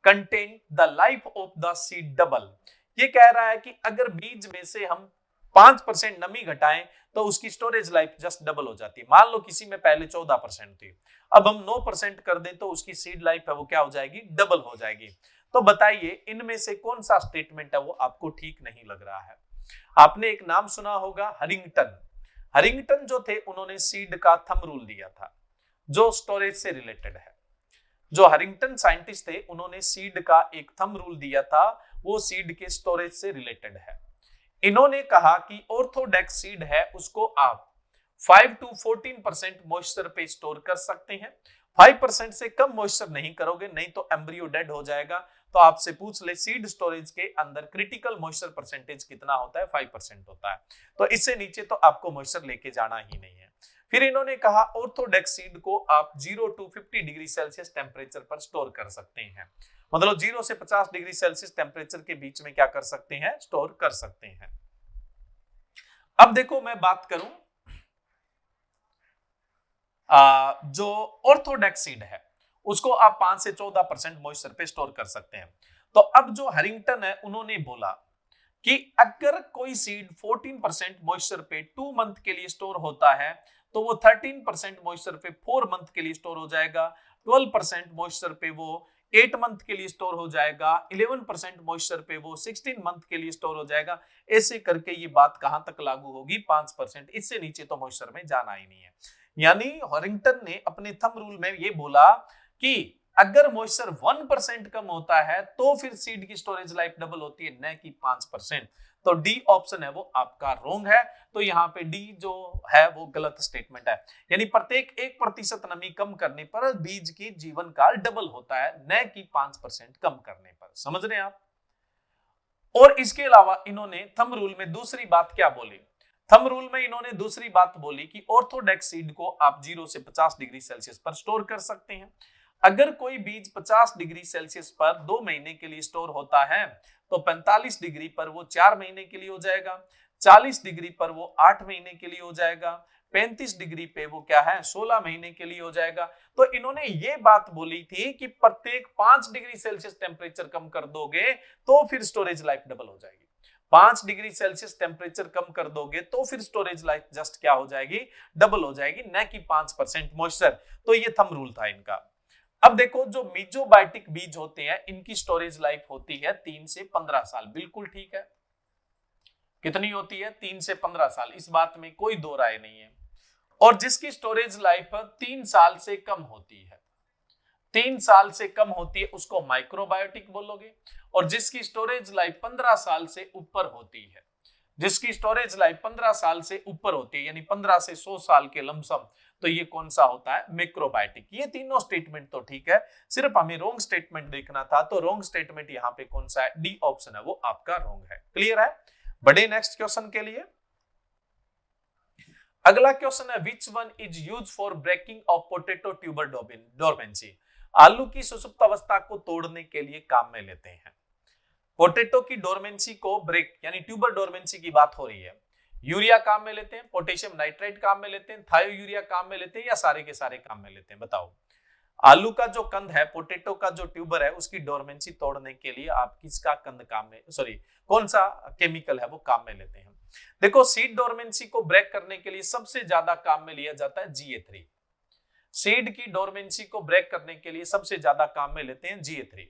contain the life of the seed double. ये कह रहा है कि अगर बीज में से हम 5% नमी घटाएं तो उसकी स्टोरेज लाइफ जस्ट डबल हो जाती है। मान लो किसी में पहले 14% थी, अब हम 9% कर दें तो उसकी सीड लाइफ है वो क्या हो जाएगी? डबल हो जाएगी। तो बताइए इनमें से कौन सा स्टेटमेंट है वो आपको ठीक नहीं लग रहा है? आपने एक नाम सुना होगा, हरिंगटन। हरिंगटन जो थे उन्होंने सीड का थंब रूल दिया था जो स्टोरेज से रिलेटेड है। जो हरिंगटन साइंटिस्ट थे उन्होंने सीड का एक थंब रूल दिया था, वो सीड के स्टोरेज से रिलेटेड है। इन्होंने कहा कि ऑर्थोडॉक्स सीड है उसको आप 5 to 14% मॉइस्चर पे स्टोर कर सकते हैं। 5% से कम मॉइस्चर नहीं करोगे, नहीं तो एम्ब्रियो डेड हो जाएगा। तो आपसे पूछ ले सीड स्टोरेज के अंदर क्रिटिकल मॉइस्चर परसेंटेज कितना होता है? 5% होता है। तो इससे नीचे तो आपको मॉइस्चर लेके जाना ही नहीं है। फिर इन्होंने कहा ऑर्थोडॉक्स सीड को आप 0 to 50 डिग्री सेल्सियस टेम्परेचर पर स्टोर कर सकते हैं। मतलब 0 से 50 डिग्री सेल्सियस टेम्परेचर के बीच में क्या कर सकते हैं? स्टोर कर सकते हैं। अब देखो मैं बात करूं जो ऑर्थोडॉक्स सीड है उसको आप 5 से 14% मॉइस्चर पे स्टोर कर सकते हैं। तो अब जो हरिंगटन है उन्होंने बोला कि अगर कोई सीड 14% मॉइस्चर पे 2 मंथ के लिए स्टोर होता है तो वो 13% मॉइस्चर पे 4 मंथ के लिए स्टोर हो जाएगा, 12% मॉइस्चर पे वो 8 मंथ के लिए स्टोर हो जाएगा, 11% मॉइस्चर पे वो 16 मंथ के लिए स्टोर हो जाएगा। ऐसे करके ये बात कहां तक लागू होगी? 5%। इससे नीचे तो मॉइस्चर में जाना ही नहीं है। यानी हॉरिंगटन ने अपने थंब रूल में ये बोला कि अगर मॉइस्चर 1% कम होता है तो फिर सीड की स्टोरेज लाइफ डबल होती है, न कि 5%। तो डी ऑप्शन है वो आपका रॉन्ग है। तो यहाँ पे डी जो है वो गलत स्टेटमेंट है। यानी प्रत्येक 1% नमी कम करने पर बीज की जीवन काल डबल होता है, न कि 5% कम करने पर। समझ रहे हैं आप? और इसके अलावा इन्होंने थंब रूल में दूसरी बात क्या बोली? थंब रूल में इन्होंने दूसरी बात बोली कि ऑर्थोडॉक्स सीड को आप 0 से 50 डिग्री सेल्सियस पर स्टोर कर सकते हैं। अगर कोई बीज 50 डिग्री सेल्सियस पर 2 महीने के लिए स्टोर होता है तो 45 डिग्री पर वो 4 महीने के लिए हो जाएगा, 40 डिग्री पर वो 8 महीने के लिए हो जाएगा, 35 डिग्री पे वो क्या है? 16 महीने के लिए हो जाएगा। तो इन्होंने ये बात बोली थी कि प्रत्येक 5 डिग्री सेल्सियस टेम्परेचर कम कर दोगे तो फिर स्टोरेज लाइफ डबल हो जाएगी। 5 डिग्री सेल्सियस टेम्परेचर कम कर दोगे तो फिर स्टोरेज लाइफ जस्ट क्या हो जाएगी? डबल हो जाएगी, न कि 5% मॉइस्चर। तो ये थंब रूल था इनका। अब देखो जो मीजोबायोटिक बीज होते हैं इनकी स्टोरेज लाइफ होती है 3 से 15 साल। बिल्कुल ठीक है। कितनी होती है? 3 से 15 साल। इस बात में कोई दो राय नहीं है। और जिसकी स्टोरेज लाइफ 3 साल से कम होती है, 3 साल से कम होती है उसको माइक्रोबायोटिक बोलोगे। और जिसकी स्टोरेज लाइफ 15 साल से ऊपर होती है, जिसकी स्टोरेज लाइफ 15 साल से ऊपर होती है यानी 15 से 100 साल के लमसम, तो ये कौन सा होता है? मैक्रोबायोटिक। ये तीनों स्टेटमेंट तो ठीक है, सिर्फ हमें रॉन्ग स्टेटमेंट देखना था। तो रॉन्ग स्टेटमेंट यहाँ पे कौन सा है? डी ऑप्शन है वो आपका रॉन्ग है। क्लियर है? बड़े नेक्स्ट क्वेश्चन के लिए। अगला क्वेश्चन है which one is use for breaking of potato tuber dormancy. आलू की सुसुप्त अवस्था को तोड़ने के लिए काम में लेते हैं। पोटैटो की डोरमेंसी को ब्रेक यानी ट्यूबर डोरमेंसी की बात हो रही है। यूरिया काम में लेते हैं, पोटेशियम नाइट्रेट काम में लेते हैं, थायोयूरिया काम में लेते हैं, या सारे के सारे काम में लेते हैं? बताओ। आलू का जो कंद है, पोटैटो का जो ट्यूबर है, उसकी डोरमेंसी तोड़ने के लिए आप किसका कंद काम में कौन सा केमिकल है वो काम में लेते हैं? देखो सीड डोरमेंसी को ब्रेक करने के लिए सबसे ज्यादा काम में लिया जाता है GA3। सीड की डोरमेंसी को ब्रेक करने के लिए सबसे ज्यादा काम में लेते हैं GA3।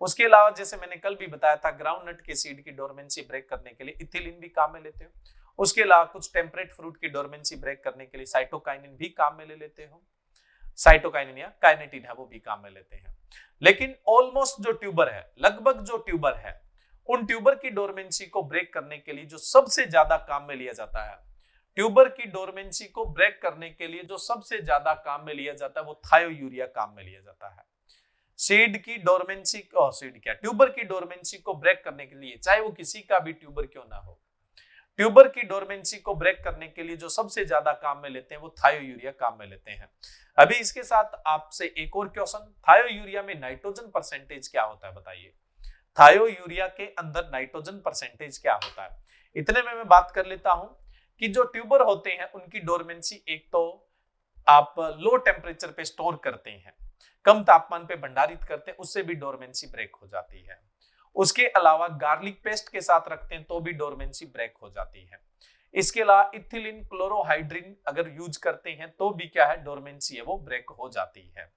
उसके अलावा जैसे मैंने कल भी बताया था ग्राउंडनट के सीड की डोरमेंसी ब्रेक करने के लिए इथिलीन भी काम में लेते हो। उसके अलावा कुछ टेम्परेट फ्रूट की डोरमेंसी ब्रेक करने के लिए साइटोकाइनिन भी काम में ले लेते हो। साइटोकाइनिन या काइनेटिन है वो भी काम में लेते हैं। लेकिन ऑलमोस्ट जो ट्यूबर है, लगभग जो ट्यूबर है, उन ट्यूबर की डोरमेंसी को ब्रेक करने के लिए जो सबसे ज्यादा काम में लिया जाता है, ट्यूबर की डोरमेंसी को ब्रेक करने के लिए जो सबसे ज्यादा काम में लिया जाता है वो थायोयूरिया काम में लिया जाता है। सीड की डोरमेंसी ट्यूबर की डोरमेंसी को ब्रेक करने के लिए, चाहे वो किसी का भी ट्यूबर क्यों ना हो, ट्यूबर की डोरमेंसी को ब्रेक करने के लिए जो सबसे ज्यादा काम में लेते हैं वो थायोयूरिया काम में लेते हैं। अभी इसके साथ आपसे एक और क्वेश्चन, थायोयूरिया में नाइट्रोजन परसेंटेज क्या होता है बताइए। थायोयूरिया के अंदर नाइट्रोजन परसेंटेज क्या होता है? इतने में मैं बात कर लेता हूं कि जो ट्यूबर होते हैं उनकी डोरमेंसी एक तो आप लो टेम्परेचर पे स्टोर करते हैं, कम तापमान पे भंडारित करते हैं, उससे भी डोरमेंसी ब्रेक हो जाती है। उसके अलावा गार्लिक पेस्ट के साथ रखते हैं तो भी डोरमेंसी ब्रेक हो जाती है। इसके अलावा इथिलीन क्लोरोहाइड्रिन अगर यूज करते हैं तो भी क्या है, डोरमेंसी है वो ब्रेक हो जाती है।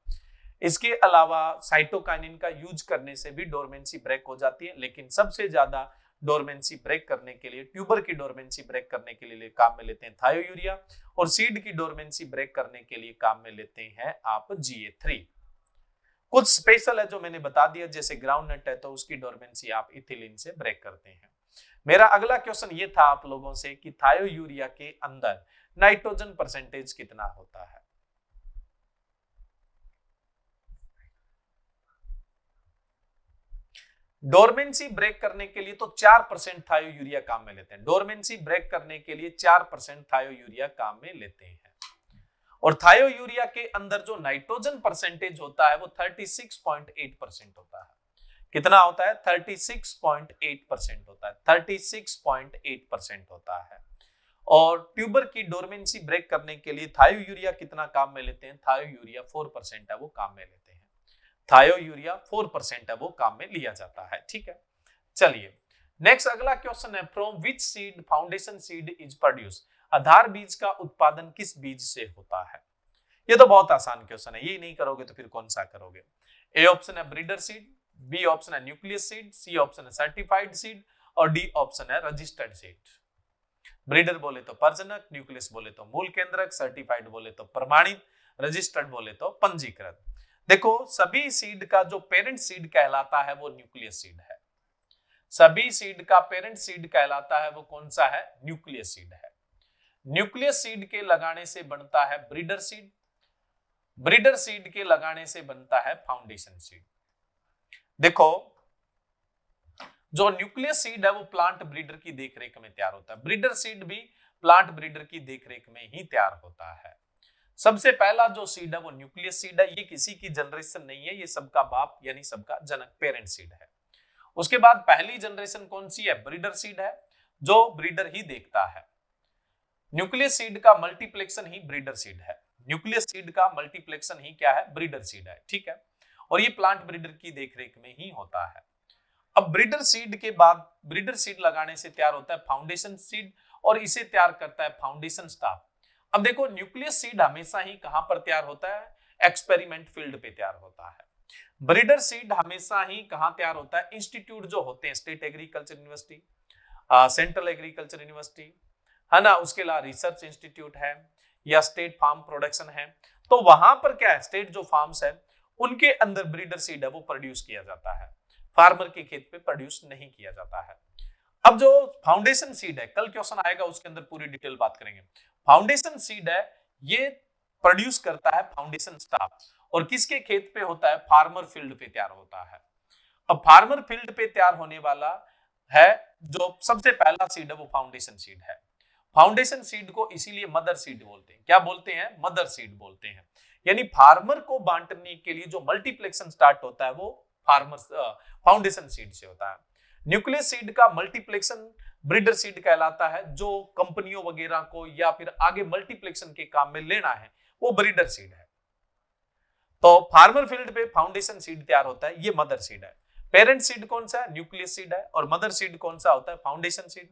इसके अलावा साइटोकाइनिन का यूज करने से भी डोरमेंसी ब्रेक हो जाती है, लेकिन सबसे ज्यादा डोरमेंसी ब्रेक करने के लिए, ट्यूबर की डोरमेंसी ब्रेक करने के लिए काम में लेते हैं थायोयूरिया, और सीड की डोरमेंसी ब्रेक करने के लिए काम में लेते हैं आप GA3। कुछ स्पेशल है जो मैंने बता दिया, जैसे ग्राउंडनट है तो उसकी डोरमेंसी आप इथिलीन से ब्रेक करते हैं। मेरा अगला क्वेश्चन ये था आप लोगों से कि थायोयूरिया के अंदर नाइट्रोजन परसेंटेज कितना होता है। डोरमेंसी ब्रेक करने के लिए तो 4% थायोयूरिया काम में लेते हैं। डोरमेंसी ब्रेक करने के लिए 4% थायोयूरिया काम में लेते हैं। और थायोयूरिया के अंदर जो नाइट्रोजन परसेंटेज होता है वो 36.8% होता है। कितना होता है? 36.8% होता है। 36.8% होता है। और ट्यूबर की डोरमेंसी ब्रेक करने के लिए थायोयूरिया कितना काम में लेते हैं? थायोयूरिया 4% है वो काम में लेते हैं। थायोयूरिया 4% है वो काम में लिया जाता है। ठीक है, चलिए नेक्स्ट अगला क्वेश्चन है, from which seed foundation seed is produce. आधार बीज का उत्पादन किस बीज से होता है? ये तो बहुत आसान क्वेश्चन है, ये नहीं करोगे तो फिर कौन सा करोगे। ए ऑप्शन है ब्रीडर सीड, बी ऑप्शन है न्यूक्लियस सीड, सी ऑप्शन है सर्टिफाइड सीड, और डी ऑप्शन है रजिस्टर्ड सीड। ब्रीडर बोले तो प्रजनक, न्यूक्लियस बोले तो मूल केंद्रक, सर्टिफाइड बोले तो प्रमाणित, रजिस्टर्ड बोले तो पंजीकृत। देखो सभी सीड का जो पेरेंट सीड कहलाता है वो न्यूक्लियस सीड है। सभी सीड का पेरेंट सीड कहलाता है वो कौन सा है? न्यूक्लियस सीड है। न्यूक्लियस सीड के लगाने से बनता है ब्रीडर सीड, ब्रीडर सीड के लगाने से बनता है फाउंडेशन सीड। देखो जो न्यूक्लियस सीड है वो प्लांट ब्रीडर की देखरेख में तैयार होता है, ब्रीडर सीड भी प्लांट ब्रीडर की देखरेख में ही तैयार होता है। सबसे पहला जो सीड है वो न्यूक्लियस सीड है, ये किसी की जनरेशन नहीं है, ये सबका बाप यानी सबका जनक पेरेंट सीड है। उसके बाद पहली जनरेशन कौन सी है? ब्रीडर सीड है, जो ब्रीडर ही देखता है। न्यूक्लियस सीड का मल्टीप्लेक्शन ही ब्रीडर सीड है। न्यूक्लियस सीड का मल्टीप्लेक्शन ही क्या है? ब्रीडर सीड है। ठीक है, और ये प्लांट ब्रीडर की देखरेख में ही होता है। अब ब्रीडर सीड के बाद ब्रीडर सीड लगाने से तैयार होता है फाउंडेशन सीड, और इसे तैयार करता है फाउंडेशन स्टाफ। अब देखो न्यूक्लियस सीड हमेशा ही कहां पर तैयार होता है? एक्सपेरिमेंट फील्ड पे तैयार होता है। ब्रीडर सीड हमेशा ही कहां तैयार होता है? इंस्टीट्यूट जो होते हैं, state agriculture university, central agriculture university है ना, उसके अलावा रिसर्च इंस्टीट्यूट है या स्टेट फार्म प्रोडक्शन है, तो वहां पर क्या है, स्टेट जो फार्म्स है उनके अंदर ब्रीडर सीड है वो प्रोड्यूस किया जाता है, फार्मर के खेत पे प्रोड्यूस नहीं किया जाता है। अब जो फाउंडेशन सीड है, कल क्वेश्चन आएगा उसके अंदर पूरी डिटेल बात करेंगे। फाउंडेशन सीड है ये प्रोड्यूस करता है फाउंडेशन स्टाफ, और किसके खेत पे होता है? फार्मर फील्ड पे तैयार होता है। अब फार्मर फील्ड पे तैयार होने वाला है जो सबसे पहला सीड है वो फाउंडेशन सीड है। फाउंडेशन सीड को इसीलिए मदर सीड बोलते हैं। क्या बोलते हैं? मदर सीड बोलते हैं। यानी फार्मर को बांटने के लिए जो मल्टीप्लेक्शन स्टार्ट होता है वो फाउंडेशन सीड से होता है। न्यूक्लियस सीड का मल्टीप्लेक्शन ब्रीडर सीड कहलाता है, जो कंपनियों वगैरह को या फिर आगे मल्टीप्लेक्शन के काम में लेना है वो ब्रीडर सीड है। तो फार्मर फील्ड पे फाउंडेशन सीड तैयार होता है, ये मदर सीड है। पेरेंट सीड कौन सा है? न्यूक्लियस सीड है। और मदर सीड कौन सा होता है? Foundation seed.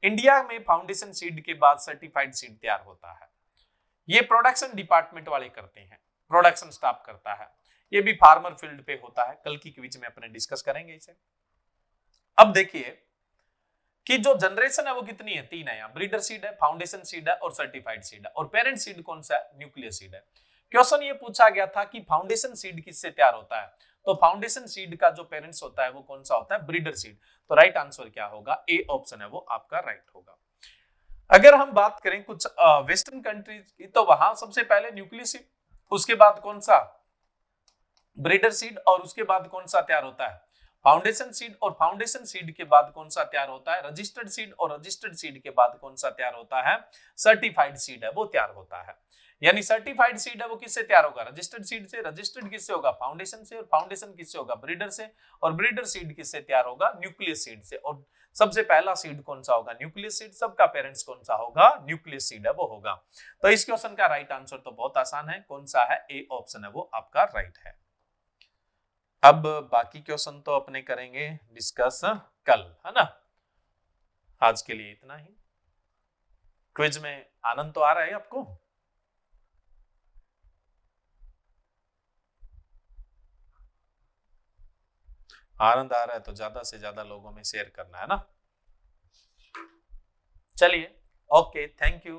इंडिया में फाउंडेशन सीड के बाद सर्टिफाइड सीड तैयार होता है, ये प्रोडक्शन डिपार्टमेंट वाले करते हैं, प्रोडक्शन स्टाफ करता है, ये भी फार्मर फील्ड पे होता है। कल की क्विज में अपने डिस्कस करेंगे इसे। अब देखिए कि जो जनरेशन है वो कितनी है? 3 है। यहाँ ब्रीडर सीड है, फाउंडेशन सीड है और सर्टिफाइड सीड है। और पेरेंट सीड कौन सा है? न्यूक्लियस सीड है। क्वेश्चन ये पूछा गया था कि फाउंडेशन सीड किससे तैयार होता है, तो फाउंडेशन सीड का जो पेरेंट्स होता है वो कौन सा होता है? Breeder seed. तो राइट आंसर क्या होगा? ए ऑप्शन है वो आपका राइट होगा। अगर हम बात करें कुछ वेस्टर्न कंट्रीज की, तो वहां सबसे पहले न्यूक्लियस, उसके बाद कौन सा ब्रीडर सीड, और उसके बाद कौन सा तैयार होता है फाउंडेशन सीड, और फाउंडेशन सीड के बाद कौन सा तैयार होता है रजिस्टर्ड सीड, और रजिस्टर्ड सीड के बाद कौन सा तैयार होता है सर्टिफाइड सीड है वो तैयार होता है। यानी सर्टिफाइड सीड है वो किससे तैयार होगा रजिस्टर्ड सीड से, रजिस्टर्ड किससे होगा फाउंडेशन से, और फाउंडेशन किससे होगा ब्रीडर से, और ब्रीडर सीड किससे तैयार होगा न्यूक्लियस सीड से। और सबसे पहला सीड कौन सा होगा न्यूक्लियस सीड, सबका पेरेंट्स कौन सा होगा न्यूक्लियस सीड है वो होगा। तो इस क्वेश्चन का राइट आंसर तो बहुत आसान है, कौन सा है ए ऑप्शन है वो आपका राइट है। अब बाकी क्वेश्चन तो अपने करेंगे डिस्कस कल, है ना। आज के लिए इतना ही। क्विज में आनंद तो आ रहा है आपको? आनंद आ रहा है तो ज्यादा से ज्यादा लोगों में शेयर करना है ना। चलिए, ओके, थैंक यू।